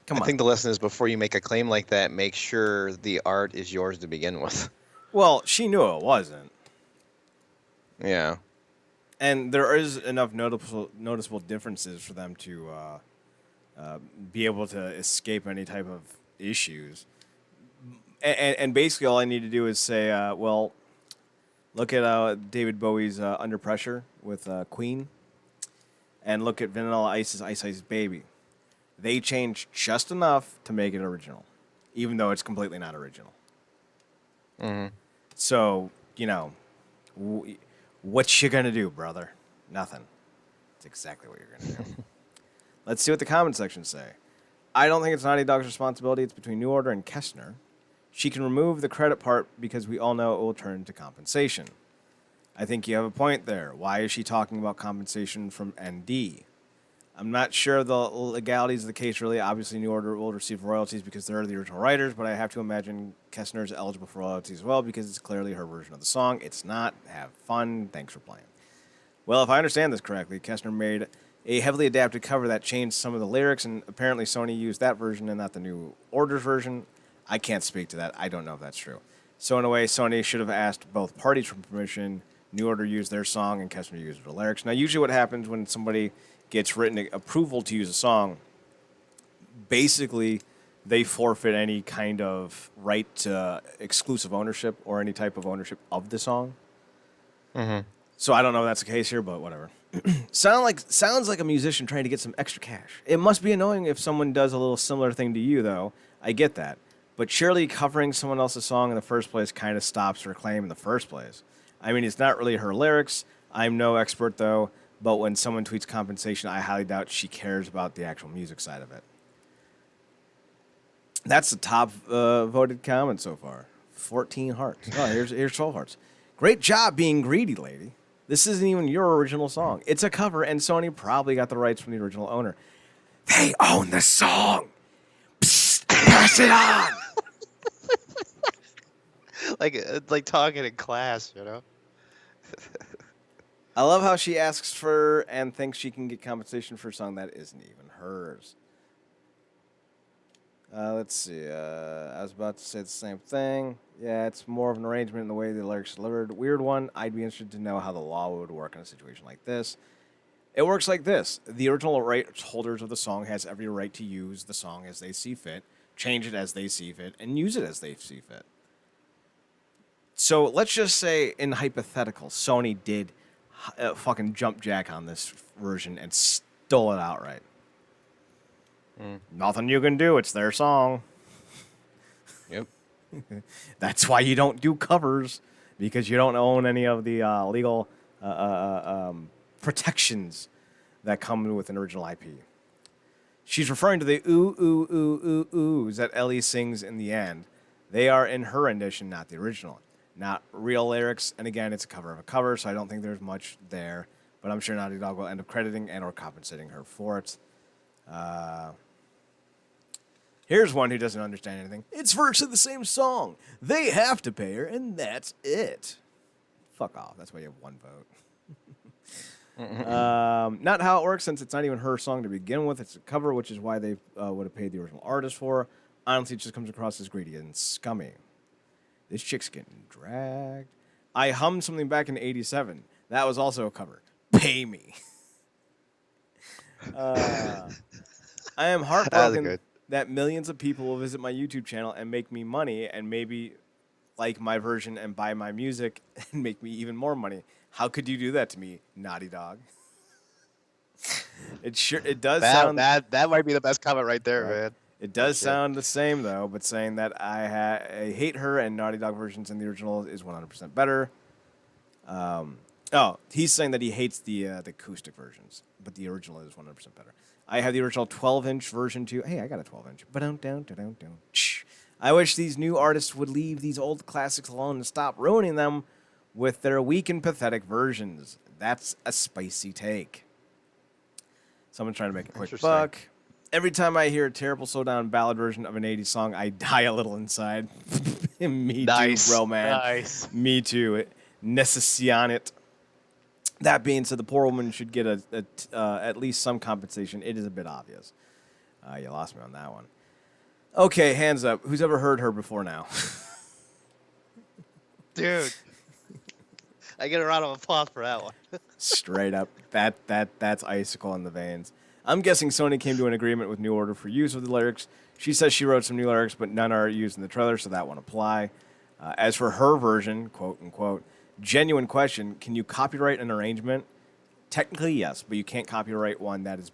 I think the lesson is before you make a claim like that, make sure the art is yours to begin with. Well, she knew it wasn't. Yeah. And there is enough noticeable differences for them to be able to escape any type of issues. And basically all I need to do is say, well, look at David Bowie's Under Pressure with Queen, and look at Vanilla Ice's Ice Ice Baby. They changed just enough to make it original, even though it's completely not original. Mm-hmm. So, you know, what you gonna do, brother? Nothing. It's exactly what you're gonna do. Let's see what the comment section say. I don't think it's Naughty Dog's responsibility. It's between New Order and Kestner. She can remove the credit part because we all know it will turn to compensation. I think you have a point there. Why is she talking about compensation from ND? I'm not sure the legalities of the case, really. Obviously, New Order will receive royalties because they're the original writers, but I have to imagine Kestner is eligible for royalties as well because it's clearly her version of the song. It's not. Have fun. Thanks for playing. Well, if I understand this correctly, Kestner made a heavily adapted cover that changed some of the lyrics, and apparently Sony used that version and not the New Order's version. I can't speak to that. I don't know if that's true. So in a way, Sony should have asked both parties for permission. New Order used their song, and Kessner used the lyrics. Now, usually what happens when somebody gets written approval to use a song, basically they forfeit any kind of right to exclusive ownership or any type of ownership of the song. Mm-hmm. So I don't know if that's the case here, but whatever. Sounds like a musician trying to get some extra cash. It must be annoying if someone does a little similar thing to you, though. I get that. But surely covering someone else's song in the first place kind of stops her claim in the first place. I mean, it's not really her lyrics. I'm no expert, though. But when someone tweets compensation, I highly doubt she cares about the actual music side of it. That's the top voted comment so far. 14 hearts. Oh, here's 12 hearts. Great job being greedy, lady. This isn't even your original song. It's a cover, and Sony probably got the rights from the original owner. They own the song. Psst, pass it on. like talking in class, you know. I love how she asks for and thinks she can get compensation for a song that isn't even hers. Let's see. I was about to say the same thing. Yeah, it's more of an arrangement in the way the lyrics are delivered. Weird one. I'd be interested to know how the law would work in a situation like this. It works like this. The original rights holders of the song has every right to use the song as they see fit, change it as they see fit, and use it as they see fit. So let's just say, in hypothetical, Sony did fucking jump jack on this version and stole it outright. Nothing you can do. It's their song. Yep. That's why you don't do covers, because you don't own any of the legal protections that come with an original IP. She's referring to the ooh, ooh, ooh, ooh, oohs that Ellie sings in the end. They are in her rendition, not the original. Not real lyrics. And again, it's a cover of a cover, so I don't think there's much there. But I'm sure Naughty Dog will end up crediting and or compensating her for it. Here's one who doesn't understand anything. It's virtually the same song. They have to pay her, and that's it. Fuck off. That's why you have one vote. Not how it works, since it's not even her song to begin with. It's a cover, which is why they would have paid the original artist for. Honestly, it just comes across as greedy and scummy. This chick's getting dragged. I hummed something back in '87. That was also a cover. Pay me. I am heartbroken that millions of people will visit my YouTube channel and make me money and maybe like my version and buy my music and make me even more money. How could you do that to me, Naughty Dog? It does sound that might be the best comment right there, man. It does sound the same though, but saying that I hate her and Naughty Dog versions in the original is 100% better. He's saying that he hates the acoustic versions, but the original is 100% better. I have the original 12-inch version too. Hey, I got a 12-inch. I wish these new artists would leave these old classics alone and stop ruining them with their weak and pathetic versions. That's a spicy take. Someone's trying to make a quick buck. Every time I hear a terrible slow-down ballad version of an 80s song, I die a little inside. Me too, bro, man. Nice. Me too. Necessian it. That being said, the poor woman should get at least some compensation. It is a bit obvious. You lost me on that one. Okay, hands up. Who's ever heard her before now? Dude. I get a round of applause for that one. Straight up. That's icicle in the veins. I'm guessing Sony came to an agreement with New Order for use of the lyrics. She says she wrote some new lyrics, but none are used in the trailer, so that won't apply. As for her version, quote unquote, genuine question, can you copyright an arrangement? Technically, yes, but you can't copyright one that is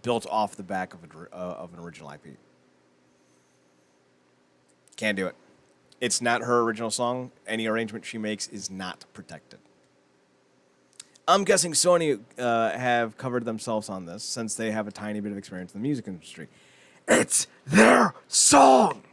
built off the back of an original IP. Can't do it. It's not her original song. Any arrangement she makes is not protected. I'm guessing Sony have covered themselves on this since they have a tiny bit of experience in the music industry. It's their song!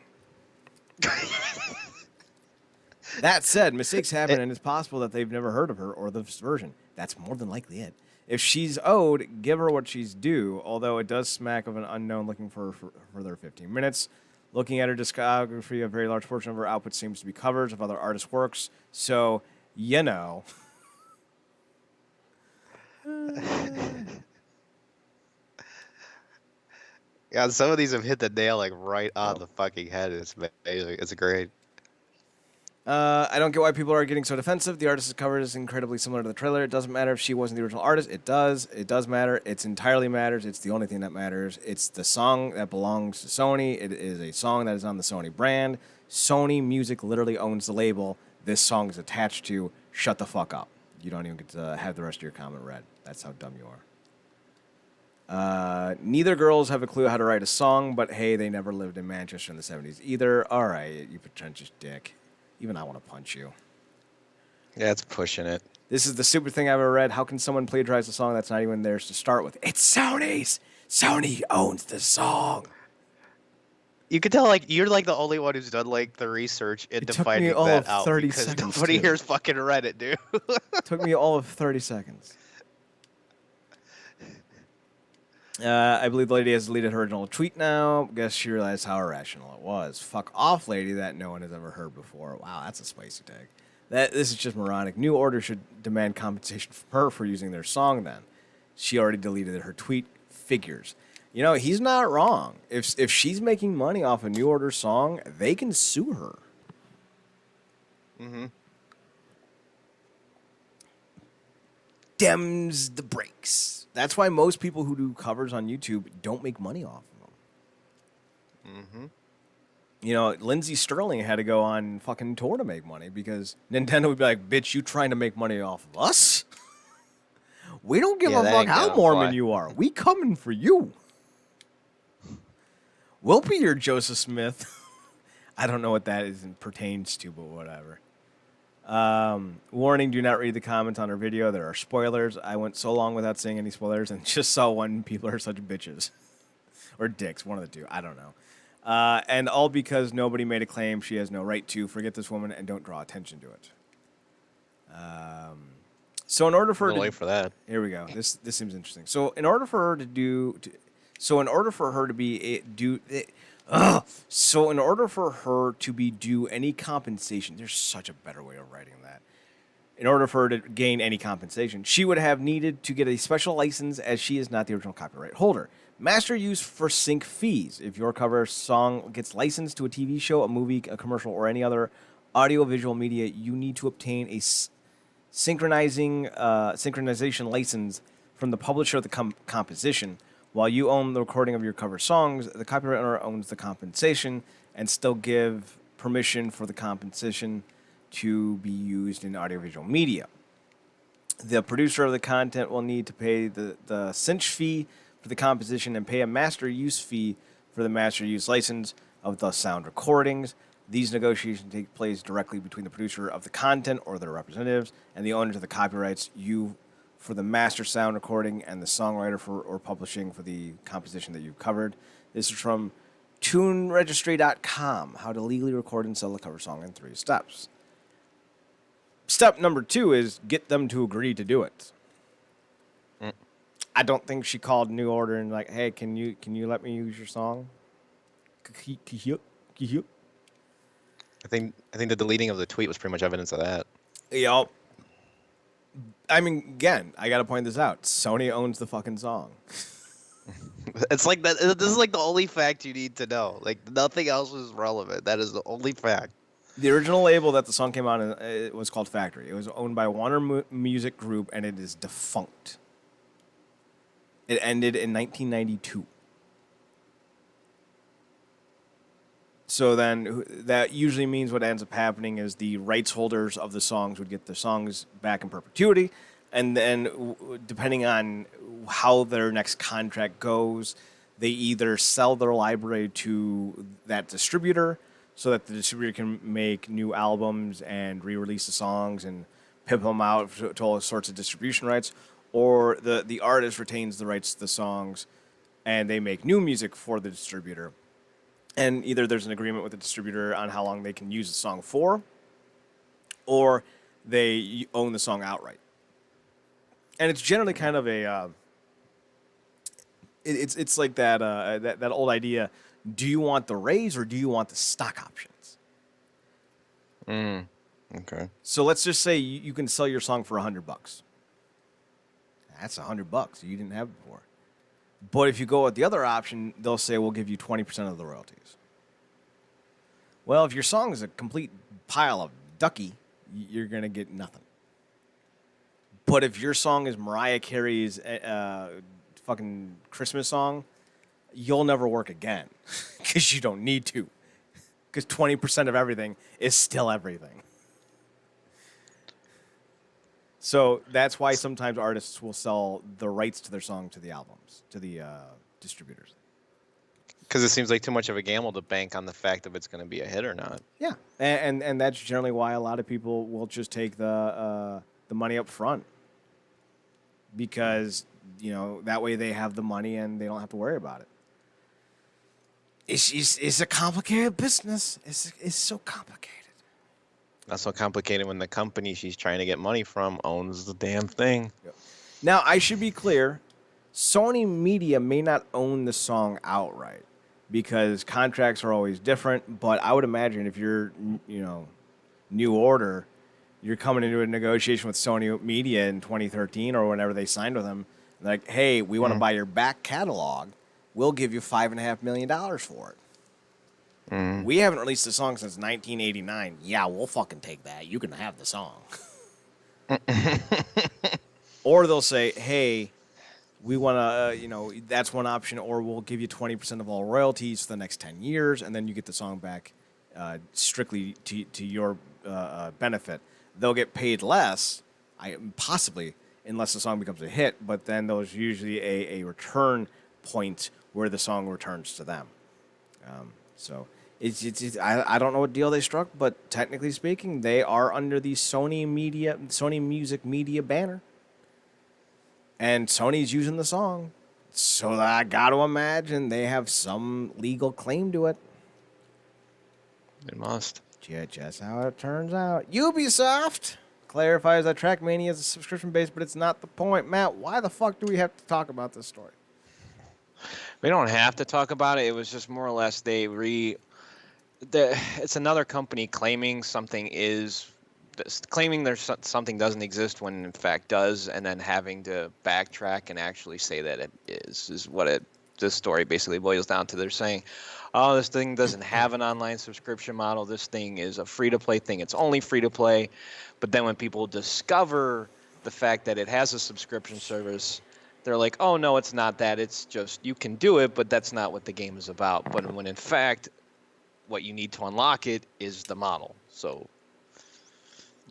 That said, mistakes happen, and it's possible that they've never heard of her or this version. That's more than likely it. If she's owed, give her what she's due, although it does smack of an unknown looking for their 15 minutes. Looking at her discography, a very large portion of her output seems to be covers of other artists' works, so, you know. Yeah, some of these have hit the nail like right on Yep. the fucking head. It's amazing. It's great. I don't get why people are getting so defensive. The artist's cover is incredibly similar to the trailer. It doesn't matter if she wasn't the original artist. It does. It does matter. It's entirely matters. It's the only thing that matters. It's the song that belongs to Sony. It is a song that is on the Sony brand. Sony Music literally owns the label this song is attached to. Shut the fuck up. You don't even get to have the rest of your comment read. That's how dumb you are. Neither girls have a clue how to write a song, but hey, they never lived in Manchester in the 70s either. All right, you pretentious dick. Even I want to punch you. Yeah, it's pushing it. This is the stupid thing I've ever read. How can someone plagiarize a song that's not even theirs to start with? It's Sony's. Sony owns the song. You can tell, like, you're like the only one who's done like the research into took me finding all that of out 30 because seconds, nobody too. here's fucking read it, dude. Took me all of 30 seconds. I believe the lady has deleted her original tweet now. Guess she realized how irrational it was. Fuck off, lady, that no one has ever heard before. Wow, that's a spicy tag. This is just moronic. New Order should demand compensation from her for using their song then. She already deleted her tweet. Figures. You know, he's not wrong. If she's making money off a New Order song, they can sue her. Mm-hmm. Dems the breaks. That's why most people who do covers on YouTube don't make money off of them. Mm-hmm. You know, Lindsey Sterling had to go on fucking tour to make money because Nintendo would be like, bitch, you trying to make money off of us? We don't give a fuck how Mormon you are. We coming for you. We'll be your Joseph Smith. I don't know what that pertains to, but whatever. Warning, do not read the comments on our video. There are spoilers. I went so long without saying any spoilers and just saw one. People are such bitches. Or dicks, one of the two. I don't know. And all because nobody made a claim she has no right to. Forget this woman and don't draw attention to it. So in order for her to, wait for that. Here we go. This seems interesting. So in order for her to do, so in order for her to be so in order for her to be due any compensation, there's such a better way of writing that. In order for her to gain any compensation, she would have needed to get a special license as she is not the original copyright holder. Master use for sync fees. If your cover song gets licensed to a TV show, a movie, a commercial, or any other audio-visual media, you need to obtain a synchronization license from the publisher of the composition. While you own the recording of your cover songs, the copyright owner owns the compensation and still give permission for the compensation to be used in audiovisual media. The producer of the content will need to pay the cinch fee for the composition and pay a master use fee for the master use license of the sound recordings. These negotiations take place directly between the producer of the content or their representatives and the owners of the copyrights, you for the master sound recording and the songwriter for or publishing for the composition that you've covered. This is from tuneregistry.com, how to legally record and sell a cover song in 3 steps. Step number 2 is get them to agree to do it. I don't think she called New Order and like, hey, can you let me use your song? I think the deleting of the tweet was pretty much evidence of that. Yup. I mean, again, I got to point this out. Sony owns the fucking song. It's like that. This is like the only fact you need to know. Like nothing else is relevant. That is the only fact. The original label that the song came out in, it was called Factory. It was owned by Warner Music Group, and it is defunct. It ended in 1992. So then that usually means what ends up happening is the rights holders of the songs would get their songs back in perpetuity. And then depending on how their next contract goes, they either sell their library to that distributor so that the distributor can make new albums and re-release the songs and pimp them out to all sorts of distribution rights, or the artist retains the rights to the songs and they make new music for the distributor. And either there's an agreement with the distributor on how long they can use the song for, or they own the song outright. And it's generally kind of a, it's like that old idea: do you want the raise or do you want the stock options? Okay. So let's just say you can sell your song for $100. That's $100 you didn't have before. But if you go with the other option, they'll say we'll give you 20% of the royalties. Well, if your song is a complete pile of ducky, you're going to get nothing. But if your song is Mariah Carey's fucking Christmas song, you'll never work again because you don't need to. Because 20% of everything is still everything. So that's why sometimes artists will sell the rights to their song to the albums, to the distributors. Because it seems like too much of a gamble to bank on the fact if it's going to be a hit or not. Yeah, and that's generally why a lot of people will just take the money up front, because that way they have the money and they don't have to worry about it. It's a complicated business. It's so complicated. Not so complicated when the company she's trying to get money from owns the damn thing. Yep. Now, I should be clear. Sony Media may not own the song outright because contracts are always different, but I would imagine if you're, New Order, you're coming into a negotiation with Sony Media in 2013 or whenever they signed with them, like, hey, we want to buy your back catalog. We'll give you $5.5 million for it. We haven't released a song since 1989. Yeah, we'll fucking take that. You can have the song. Or they'll say, hey, we want to, that's one option, or we'll give you 20% of all royalties for the next 10 years, and then you get the song back strictly to your benefit. They'll get paid less, possibly, unless the song becomes a hit, but then there's usually a return point where the song returns to them. So I don't know what deal they struck, but technically speaking, they are under the Sony Music Media banner. And Sony's using the song. So I got to imagine they have some legal claim to it. It must. Just how it turns out. Ubisoft clarifies that Trackmania is a subscription base, but it's not the point. Matt, why the fuck do we have to talk about this story? We don't have to talk about it. It was just more or less it's another company claiming something doesn't exist when in fact does, and then having to backtrack and actually say that it is what this story basically boils down to. They're saying, oh, this thing doesn't have an online subscription model. This thing is a free-to-play thing. It's only free-to-play. But then when people discover the fact that it has a subscription service, they're like, oh, no, it's not that. It's just you can do it, but that's not what the game is about. But when in fact, what you need to unlock it is the model. So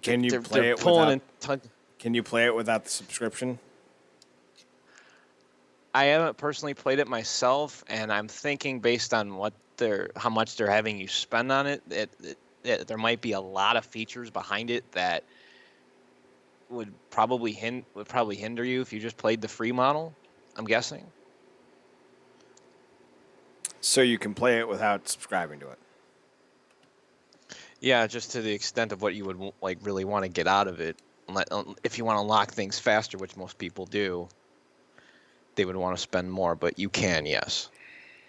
can you play it without the subscription? I haven't personally played it myself, and I'm thinking based on how much they're having you spend on it, there might be a lot of features behind it that would probably hinder you if you just played the free model, I'm guessing. So you can play it without subscribing to it. Yeah, just to the extent of what you would really want to get out of it. If you want to unlock things faster, which most people do, they would want to spend more, but you can, yes.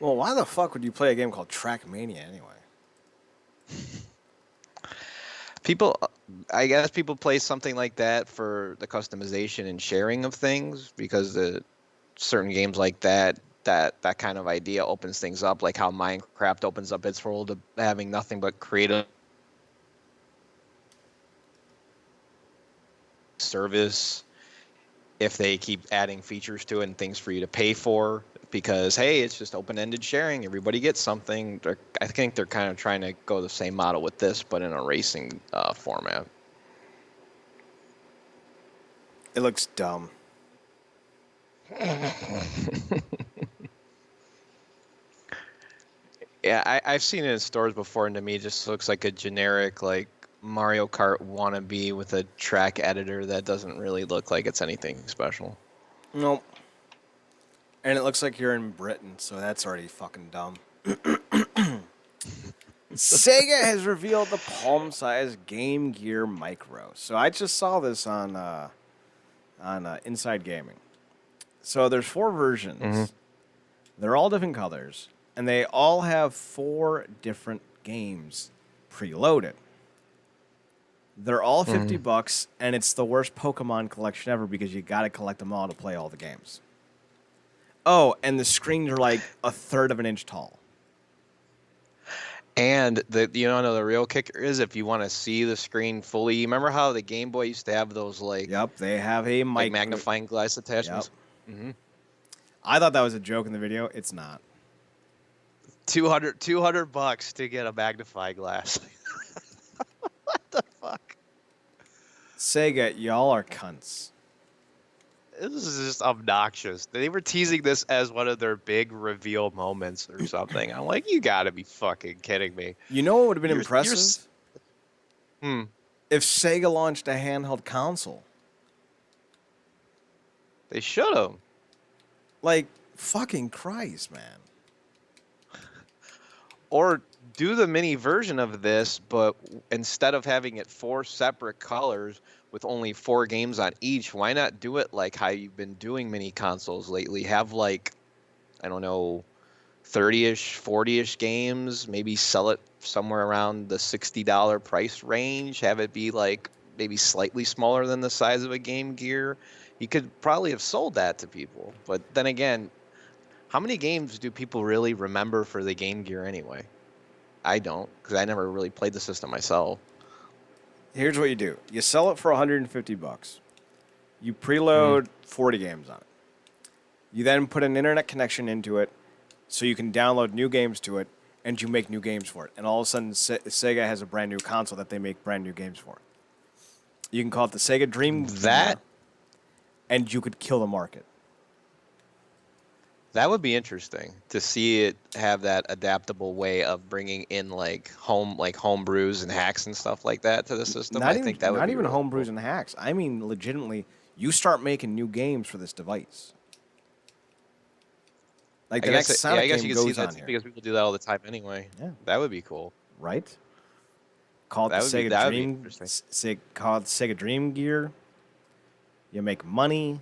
Well, why the fuck would you play a game called Trackmania anyway? I guess people play something like that for the customization and sharing of things, because certain games like that kind of idea opens things up, like how Minecraft opens up its world to having nothing but creative service if they keep adding features to it and things for you to pay for, because hey, it's just open-ended sharing, everybody gets something. I think they're kind of trying to go the same model with this, but in a racing format. It looks dumb. Yeah, I've seen it in stores before, and to me it just looks like a generic Mario Kart wannabe with a track editor that doesn't really look like it's anything special. Nope. And it looks like you're in Britain, so that's already fucking dumb. Sega has revealed the palm-sized Game Gear Micro. So I just saw this on Inside Gaming. So there's 4 versions. Mm-hmm. They're all different colors, and they all have 4 different games preloaded. They're all $50, and it's the worst Pokemon collection ever because you got to collect them all to play all the games. Oh, and the screens are like a third of an inch tall. And the real kicker is if you want to see the screen fully. You remember how the Game Boy used to have those Yep, they have a like mic. magnifying glass Yep. attachments? Mm-hmm. I thought that was a joke in the video. It's not. 200 bucks to get a magnifying glass. What the fuck? Sega, y'all are cunts. This is just obnoxious. They were teasing this as one of their big reveal moments or something. I'm like, you gotta be fucking kidding me. You know what would have been You're- impressive? Hmm. If Sega launched a handheld console. They should have. Like, fucking Christ, man. Or do the mini version of this, but instead of having it 4 separate colors with only 4 games on each, why not do it like how you've been doing mini consoles lately? Have like, I don't know, 30-ish, 40-ish games, maybe sell it somewhere around the $60 price range, have it be like maybe slightly smaller than the size of a Game Gear. You could probably have sold that to people. But then again, how many games do people really remember for the Game Gear anyway? I don't, because I never really played the system myself. Here's what you do. You sell it for 150 bucks. You preload 40 games on it. You then put an internet connection into it so you can download new games to it, and you make new games for it. And all of a sudden, Sega has a brand new console that they make brand new games for. You can call it the Sega Dream That and you could kill the market. that would be interesting to see it have that adaptable way of bringing in like home brews and hacks and stuff like that to the system. I think that would not be even really homebrews cool. and hacks. I mean, legitimately, you start making new games for this device. Like the next Sonic I guess game you can see goes on that here, because people do that all the time anyway. Yeah. That would be cool. right? Call it That the would be Sega that would be Dream. interesting. Call it the Sega Dream Gear. You make money.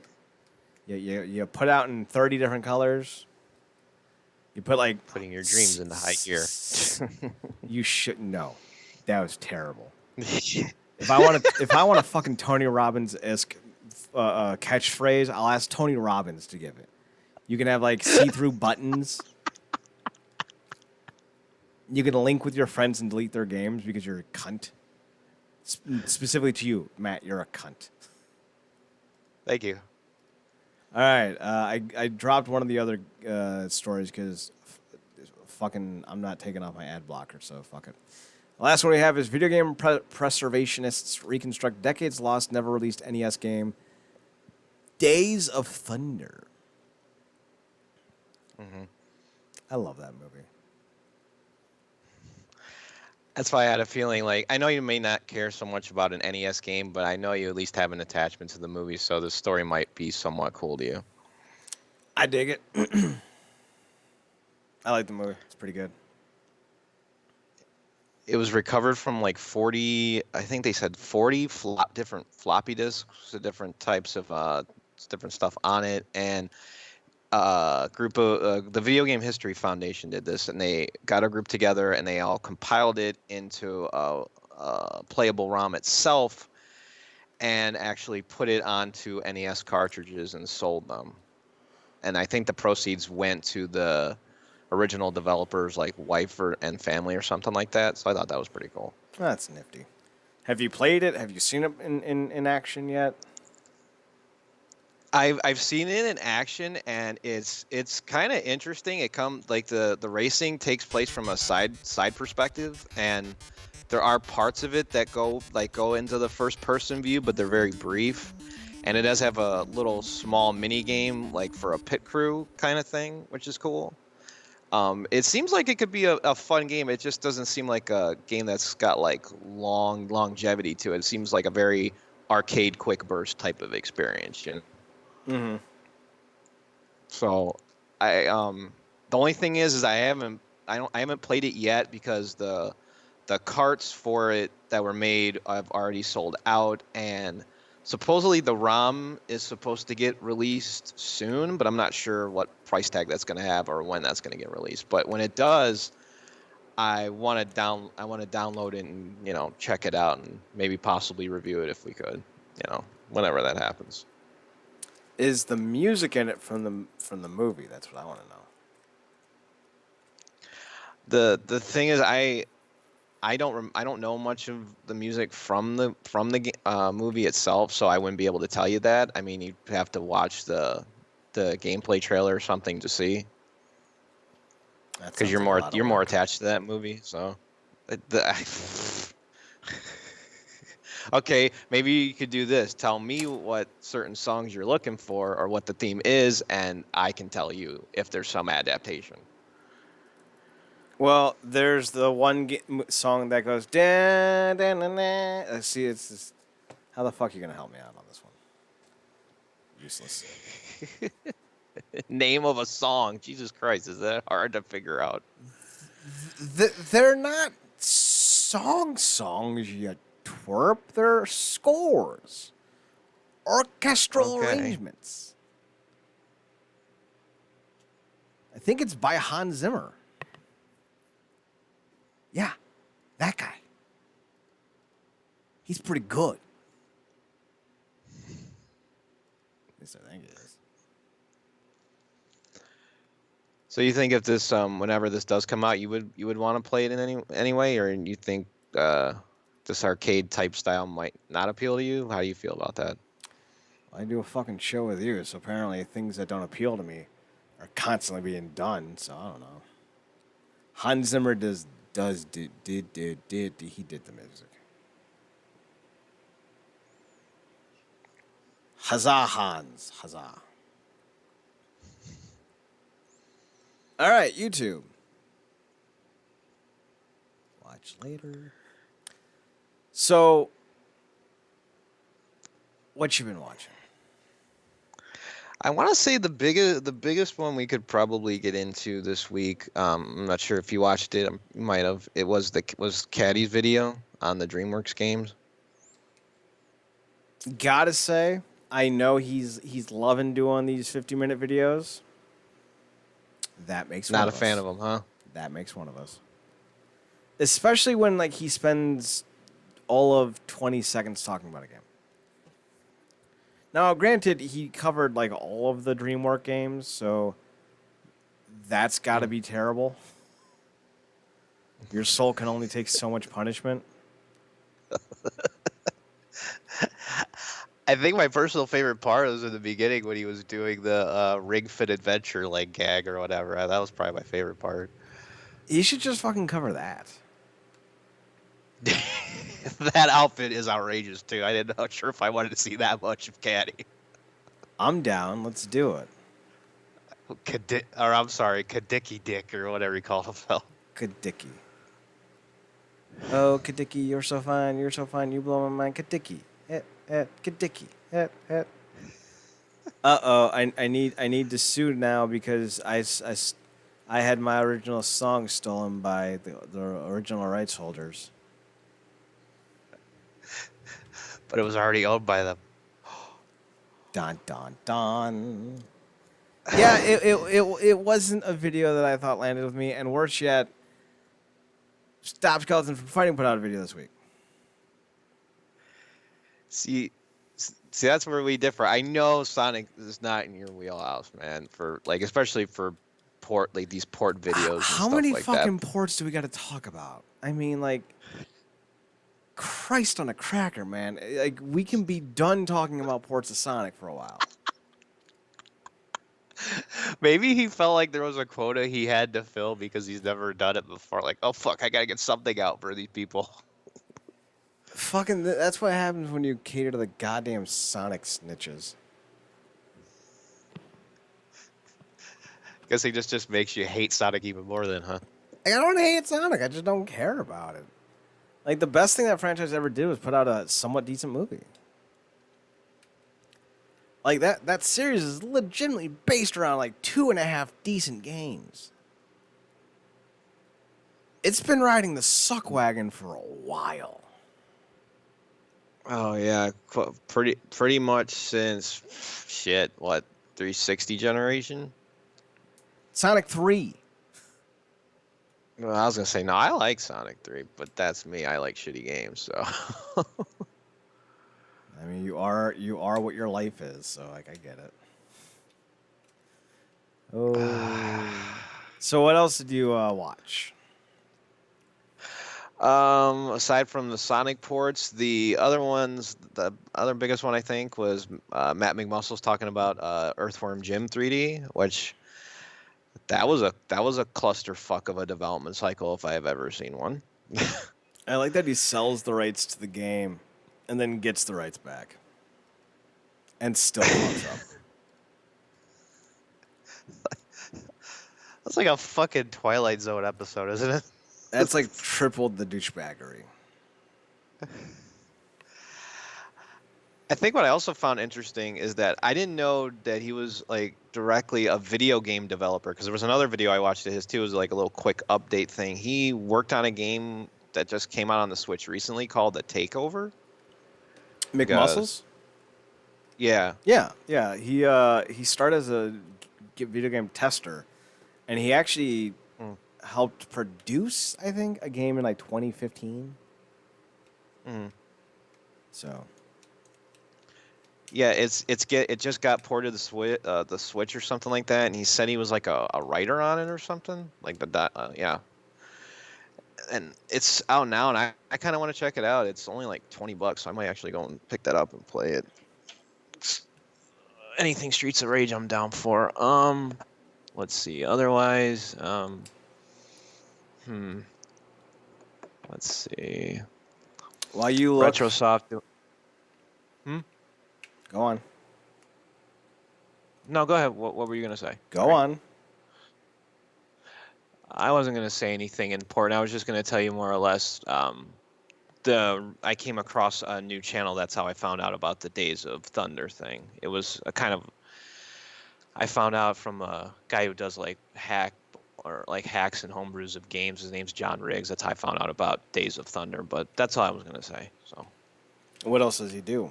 You put out in 30 different colors. You put like Putting your dreams into high gear. You shouldn't know. That was terrible. If I want a fucking Tony Robbins-esque catchphrase, I'll ask Tony Robbins to give it. You can have like see-through buttons. You can link with your friends and delete their games because you're a cunt. Specifically to you, Matt, you're a cunt. Thank you. All right, I dropped one of the other stories because fucking I'm not taking off my ad blocker, so fuck it. The last one we have is video game preservationists reconstruct decades lost, never released NES game, Days of Thunder. Mm-hmm. I love that movie. That's why I had a feeling like I know you may not care so much about an NES game, but I know you at least have an attachment to the movie, so the story might be somewhat cool to you. I dig it. I like the movie. It's pretty good. It was recovered from like 40, I think they said 40 different floppy disks, so different types of different stuff on it, and group of the Video Game History Foundation did this, and they got a group together and they all compiled it into a playable ROM itself, and actually put it onto NES cartridges and sold them. And I think the proceeds went to the original developers, like wife and family or something like that. So I thought that was pretty cool. That's nifty. Have you played it? Have you seen it in action yet? I've seen it in action, and it's kind of interesting. It comes like the racing takes place from a side perspective, and there are parts of it that go into the first person view, but they're very brief. And it does have a little small mini game like for a pit crew kind of thing, which is cool. It seems like it could be a fun game. It just doesn't seem like a game that's got like long longevity to it. It seems like a very arcade quick burst type of experience, you know? Mm-hmm. So I the only thing is I haven't played it yet because the carts for it that were made have already sold out, and supposedly the ROM is supposed to get released soon, but I'm not sure what price tag that's going to have or when that's going to get released. But when it does, I want to download it and check it out and maybe possibly review it if we could, whenever that happens. Is the music in it from the movie? That's what I want to know. The thing is, I don't know much of the music from the movie itself, so I wouldn't be able to tell you that. I mean, you'd have to watch the gameplay trailer or something to see, That because sounds like a lot of you're more work. attached to that movie. So, okay, maybe you could do this. Tell me what certain songs you're looking for, or what the theme is, and I can tell you if there's some adaptation. Well, there's the one song that goes da da na na. See, it's just, how the fuck are you gonna help me out on this one? Useless. Name of a song. Jesus Christ, is that hard to figure out? They're not songs, you twerp. They're scores, orchestral arrangements. I think it's by Hans Zimmer. Yeah, that guy. He's pretty good. At least I think it is. So you think if this whenever this does come out, you would want to play it in any way, or you think this arcade type style might not appeal to you? How do you feel about that? I do a fucking show with you, so apparently things that don't appeal to me are constantly being done. So I don't know. Hans Zimmer did he did the music. Huzzah, Hans, huzzah! All right, YouTube. Watch later. So, what you been watching? I want to say the biggest one we could probably get into this week. I'm not sure if you watched it. You might have. It was Caddy's video on the DreamWorks games. Gotta say, I know he's loving doing these 50-minute videos. That makes not one a of fan us. of them, huh? That makes one of us. Especially when like he spends all of 20 seconds talking about a game. Now, granted, he covered like all of the DreamWorks games, so that's got to be terrible. Your soul can only take so much punishment. I think my personal favorite part was in the beginning when he was doing the Ring Fit Adventure like gag or whatever. That was probably my favorite part. You should just fucking cover that. That outfit is outrageous too. I didn't know sure if I wanted to see that much of Caddy. I'm down. Let's do it. I'm sorry, Kadicki Dick or whatever you call himself. Kadicki. Oh, Kadicki, you're so fine. You're so fine. You blow my mind. Kadicki. Kadicki. Uh-oh. I need to sue now because I had my original song stolen by the original rights holders. But it was already owned by them. Dun dun dun. Yeah, it wasn't a video that I thought landed with me, and worse yet, Stop Skeleton from Fighting put out a video this week. See, that's where we differ. I know Sonic is not in your wheelhouse, man. For like, especially for these port videos. How and many stuff fucking like that. ports do we got to talk about? I mean, like, Christ on a cracker, man. Like, we can be done talking about ports of Sonic for a while. Maybe he felt like there was a quota he had to fill because he's never done it before. Like, oh fuck, I gotta get something out for these people. Fucking, that's what happens when you cater to the goddamn Sonic snitches. Guess he just makes you hate Sonic even more then, huh? Like, I don't hate Sonic. I just don't care about it. Like, the best thing that franchise ever did was put out a somewhat decent movie. Like, that series is legitimately based around, like, 2.5 decent games. It's been riding the suck wagon for a while. Oh yeah, pretty much since shit, what, 360 generation? Sonic 3. Well, I was gonna say no, I like Sonic 3, but that's me. I like shitty games, so. I mean, you are what your life is, so like I get it. Oh. So what else did you watch? Aside from the Sonic ports, the other ones, the other biggest one I think was Matt McMuscle's talking about Earthworm Jim 3D, which that was a clusterfuck of a development cycle if I have ever seen one. I like that he sells the rights to the game and then gets the rights back. And still fucks up. That's like a fucking Twilight Zone episode, isn't it? That's like tripled the douchebaggery. I think what I also found interesting is that I didn't know that he was like directly a video game developer, because there was another video I watched of his too. It was like a little quick update thing. He worked on a game that just came out on the Switch recently called The Takeover. McMuscles? Yeah. Yeah. He started as a video game tester, and he actually helped produce, I think, a game in like 2015. So. Yeah, it just got ported to the Switch or something like that, and he said he was like a writer on it or something like yeah. And it's out now, and I kind of want to check it out. It's only like $20, so I might actually go and pick that up and play it. Anything Streets of Rage, I'm down for. Let's see. Otherwise, let's see. While you look, Retrosoft. Go on. No, go ahead. What were you gonna say? Go on. I wasn't gonna say anything important. I was just gonna tell you more or less. I came across a new channel. That's how I found out about the Days of Thunder thing. It was a kind of. I found out from a guy who does like hacks and homebrews of games. His name's John Riggs. That's how I found out about Days of Thunder. But that's all I was gonna say. So. What else does he do?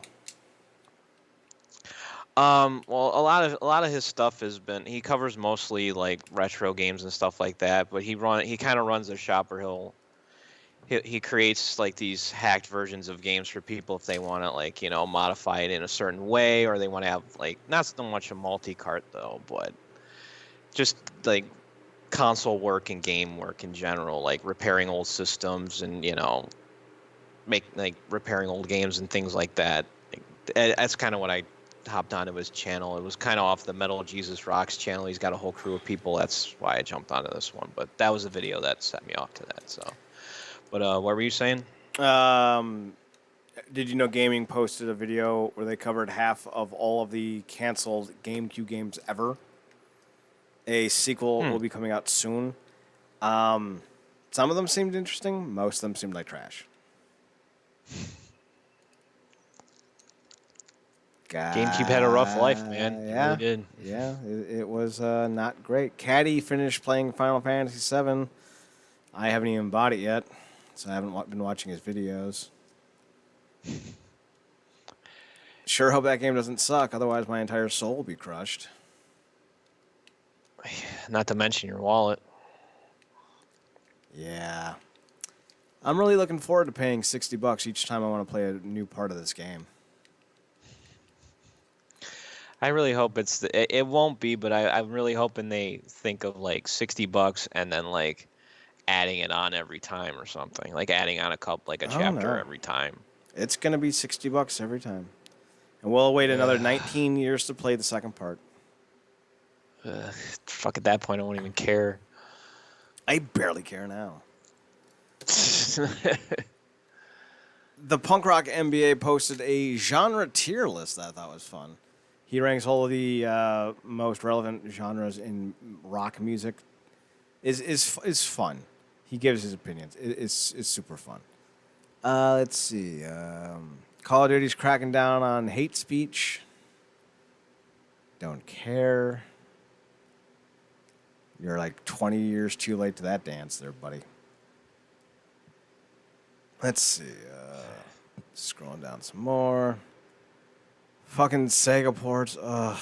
Well, a lot of his stuff he covers mostly like retro games and stuff like that. But he kind of runs a shop where he creates like these hacked versions of games for people if they want to like modify it in a certain way, or they want to have like not so much a multi-cart though, but just like console work and game work in general, like repairing old systems and repairing old games and things like that. That's kind of what I hopped onto his channel. It was kind of off the Metal Jesus Rocks channel. He's got a whole crew of people. That's why I jumped onto this one. But that was the video that set me off to that. So, but what were you saying? Did you know Gaming posted a video where they covered half of all of the canceled GameCube games ever? A sequel will be coming out soon. Some of them seemed interesting. Most of them seemed like trash. GameCube had a rough life, man. Yeah, it really did. Yeah, it was not great. Caddy finished playing Final Fantasy VII. I haven't even bought it yet, so I haven't been watching his videos. Sure hope that game doesn't suck, otherwise my entire soul will be crushed. Not to mention your wallet. Yeah. I'm really looking forward to paying $60 each time I want to play a new part of this game. I really hope it won't be, but I'm really hoping they think of like $60 and then like adding it on every time or something, like adding on a chapter every time. It's gonna be $60 every time, and we'll wait another 19 years to play the second part. Fuck, at that point, I won't even care. I barely care now. The Punk Rock MBA posted a genre tier list that I thought was fun. He ranks all of the most relevant genres in rock music. Is fun. He gives his opinions. It's super fun. Let's see. Call of Duty's cracking down on hate speech. Don't care. You're like 20 years too late to that dance there, buddy. Let's see. Scrolling down some more. Fucking Sega ports. Ugh.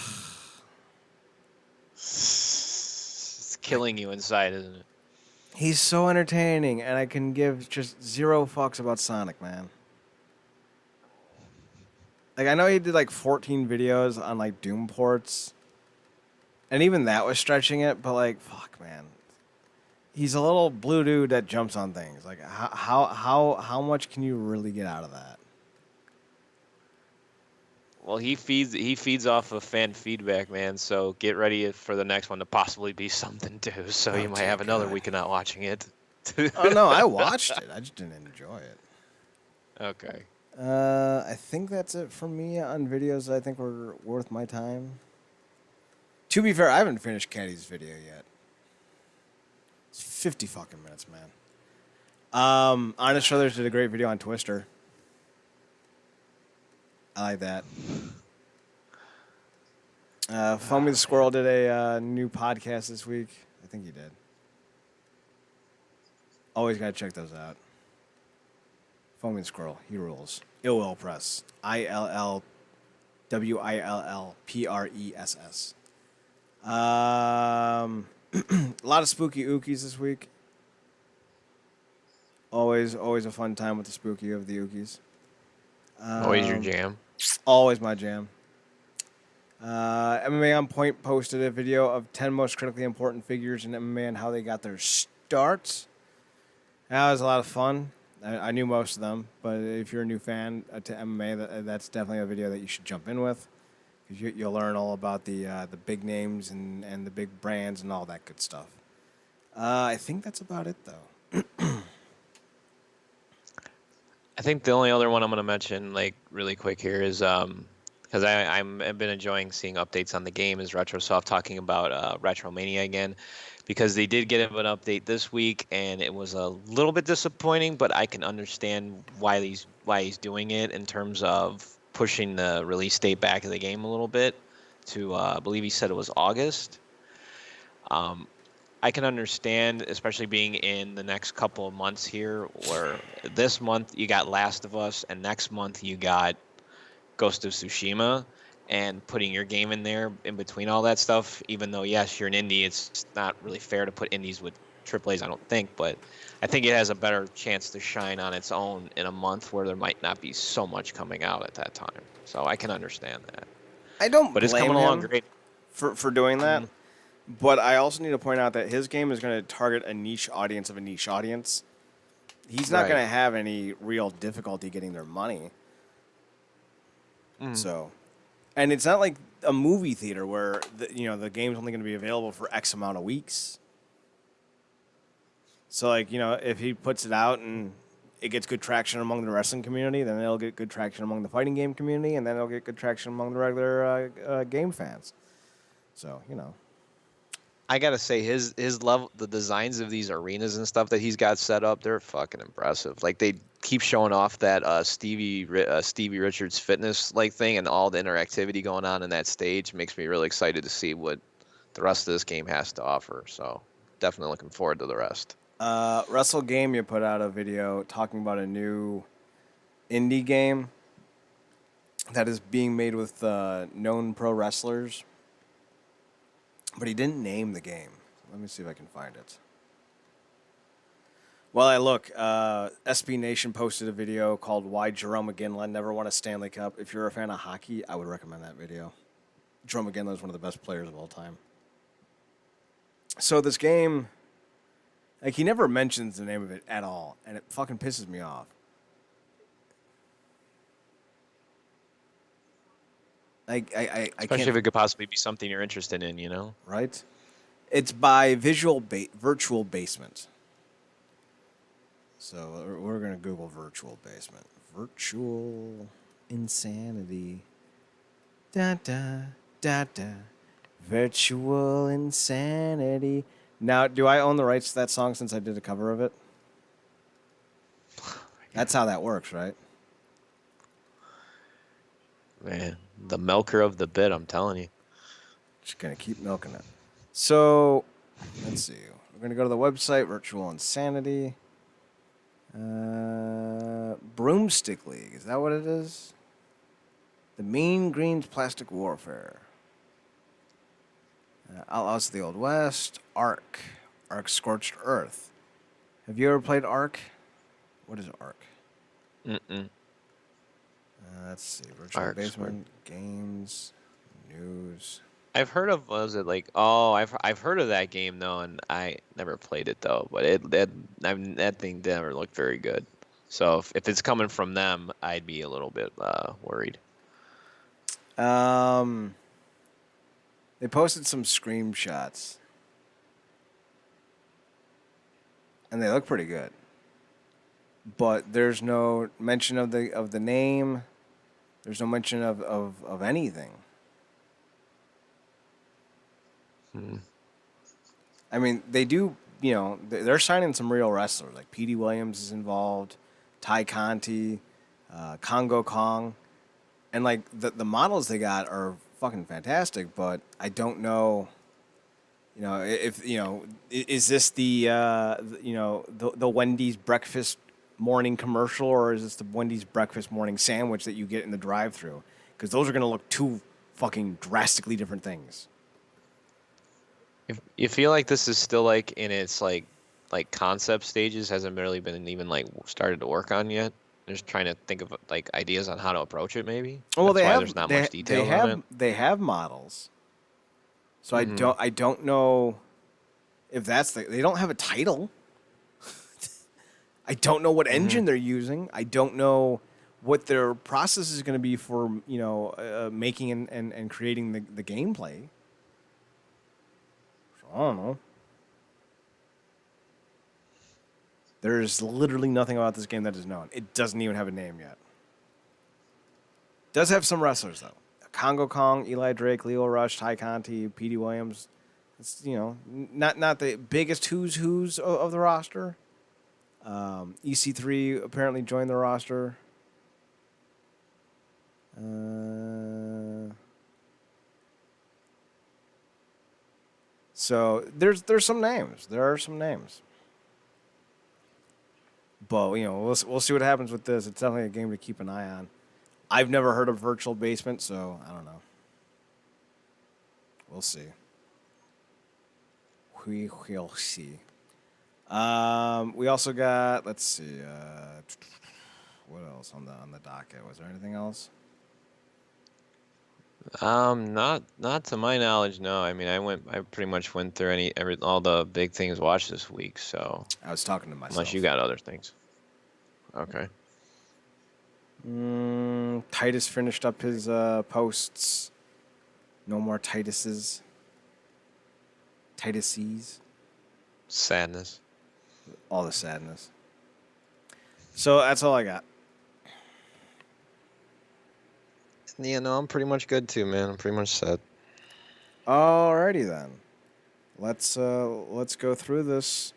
It's killing you inside, isn't it? He's so entertaining, and I can give just zero fucks about Sonic, man. Like, I know he did like 14 videos on like Doom ports, And even that was stretching it, but like, fuck, man. He's a little blue dude that jumps on things. Like, how much can you really get out of that? Well, he feeds off of fan feedback, man. So get ready for the next one to possibly be something too. So Oh you might dear have another God. week of not watching it. Oh no, I watched it. I just didn't enjoy it. Okay. I think that's it for me on videos that I think were worth my time. To be fair, I haven't finished Caddy's video yet. It's 50 fucking minutes, man. Honest Brothers did a great video on Twister. I like that. Foamy the Squirrel did a new podcast this week. I think he did. Always gotta check those out. Foamy the Squirrel, he rules. Ill Press. ILLWILLPRESS. A lot of spooky ookies this week. Always a fun time with the spooky of the ookies. Always your jam. Always my jam. MMA On Point posted a video of 10 most critically important figures in MMA and how they got their starts. That was a lot of fun. I knew most of them, but if you're a new fan to MMA, that's definitely a video that you should jump in with. Because you'll learn all about the big names and the big brands and all that good stuff. I think that's about it, though. I think the only other one I'm going to mention, like really quick here, is because I've been enjoying seeing updates on the game, is Retrosoft talking about Retromania again, because they did get an update this week and it was a little bit disappointing, but I can understand why he's doing it in terms of pushing the release date back of the game a little bit to I believe he said it was August. I can understand, especially being in the next couple of months here, where this month you got Last of Us and next month you got Ghost of Tsushima, and putting your game in there in between all that stuff, even though, yes, you're an indie, it's not really fair to put indies with AAAs, I don't think, but I think it has a better chance to shine on its own in a month where there might not be so much coming out at that time. So I can understand that. I don't But it's blame coming along him great. for doing that. But I also need to point out that his game is going to target a niche audience of a niche audience. He's not Right. going to have any real difficulty getting their money. Mm. So, and it's not like a movie theater where the game's only going to be available for X amount of weeks. So, like, if he puts it out and it gets good traction among the wrestling community, then it'll get good traction among the fighting game community, and then it'll get good traction among the regular game fans. So, I gotta say, his level, the designs of these arenas and stuff that he's got set up, they're fucking impressive. Like they keep showing off that Stevie Richards fitness like thing, and all the interactivity going on in that stage makes me really excited to see what the rest of this game has to offer. So definitely looking forward to the rest. Wrestle Game, you put out a video talking about a new indie game that is being made with known pro wrestlers. But he didn't name the game. Let me see if I can find it. While I look, SB Nation posted a video called Why Jerome McGinley Never Won a Stanley Cup. If you're a fan of hockey, I would recommend that video. Jerome McGinley is one of the best players of all time. So this game, like, he never mentions the name of it at all, and it fucking pisses me off. I Especially can't, if it could possibly be something you're interested in, right? It's by Virtual Basement. So we're going to Google Virtual Basement. Virtual Insanity. Da da da da. Virtual Insanity. Now, do I own the rights to that song since I did a cover of it? That's how that works, right? Man, the milker of the bit, I'm telling you. Just going to keep milking it. So, let's see. We're going to go to the website, Virtual Insanity. Broomstick League. Is that what it is? The Mean Green's Plastic Warfare. Outlaws of the Old West. Ark. Ark Scorched Earth. Have you ever played Ark? What is Ark? Mm-mm. Let's see. Virtual Ark's Basement. Games. News. I've heard of, was it like, oh, I've heard of that game though, and I never played it though. But that thing never looked very good. So if it's coming from them, I'd be a little bit worried. Um, they posted some screenshots, and they look pretty good. But there's no mention of the name. There's no mention of anything. I mean, they do. You know, they're signing some real wrestlers. Like Petey Williams is involved, Ty Conti, Congo Kong, and like the models they got are fucking fantastic. But I don't know. You know, if you know, is this the Wendy's breakfast morning commercial, or is this the Wendy's breakfast morning sandwich that you get in the drive-thru? Because those are going to look two fucking drastically different things. If you feel like this is still like in its like concept stages, hasn't really been even like started to work on yet. They're just trying to think of like ideas on how to approach it. Maybe Well, that's why there's not much details on it. they have models, so Mhm. I don't know if they don't have a title. I don't know what engine they're using. I don't know what their process is going to be for making and creating the gameplay. So I don't know. There's literally nothing about this game that is known. It doesn't even have a name yet. Does have some wrestlers though. Congo Kong, Eli Drake, Leo Rush, Ty Conti, Petey Williams. It's not the biggest who's of the roster. EC3 apparently joined the roster. So there's some names. There are some names. But we'll see what happens with this. It's definitely a game to keep an eye on. I've never heard of Virtual Basement, so I don't know. We'll see. We will see. We also got, let's see, what else on the docket? Was there anything else? Not to my knowledge, no. I mean, I pretty much went through all the big things watched this week. So I was talking to myself. unless you got other things, okay. Titus finished up his posts. No more Tituses. Tituses. Sadness. All the sadness. So that's all I got. Yeah, no, I'm pretty much good too, man. I'm pretty much set. Alrighty then. Let's go through this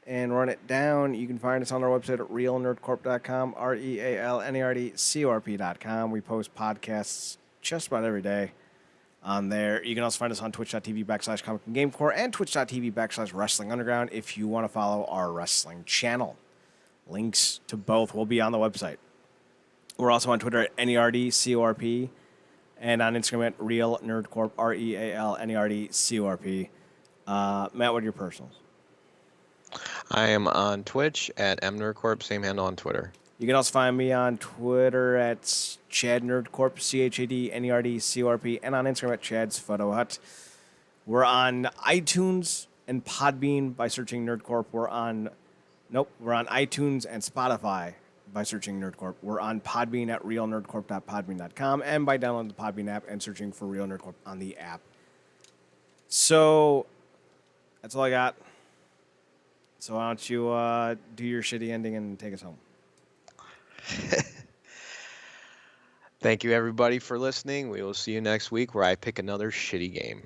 and run it down. You can find us on our website at realnerdcorp.com, realnerdcorp.com. We post podcasts just about every day on there. You can also find us on twitch.tv/ComicCorp and twitch.tv/WrestlingUnderground if you want to follow our wrestling channel. Links to both will be on the website. We're also on Twitter at NERDCORP and on Instagram at realnerdcorp, REALNERDCORP. Matt, what are your personals? I am on Twitch at mNerdCorp, same handle on Twitter. You can also find me on Twitter at ChadNerdCorp, ChadNerdCorp, and on Instagram at Chad's Photo Hut. We're on iTunes and Podbean by searching NerdCorp. We're on iTunes and Spotify by searching NerdCorp. We're on Podbean at realnerdcorp.podbean.com and by downloading the Podbean app and searching for Real NerdCorp on the app. So that's all I got. So why don't you do your shitty ending and take us home? Thank you, everybody, for listening. We will see you next week where I pick another shitty game.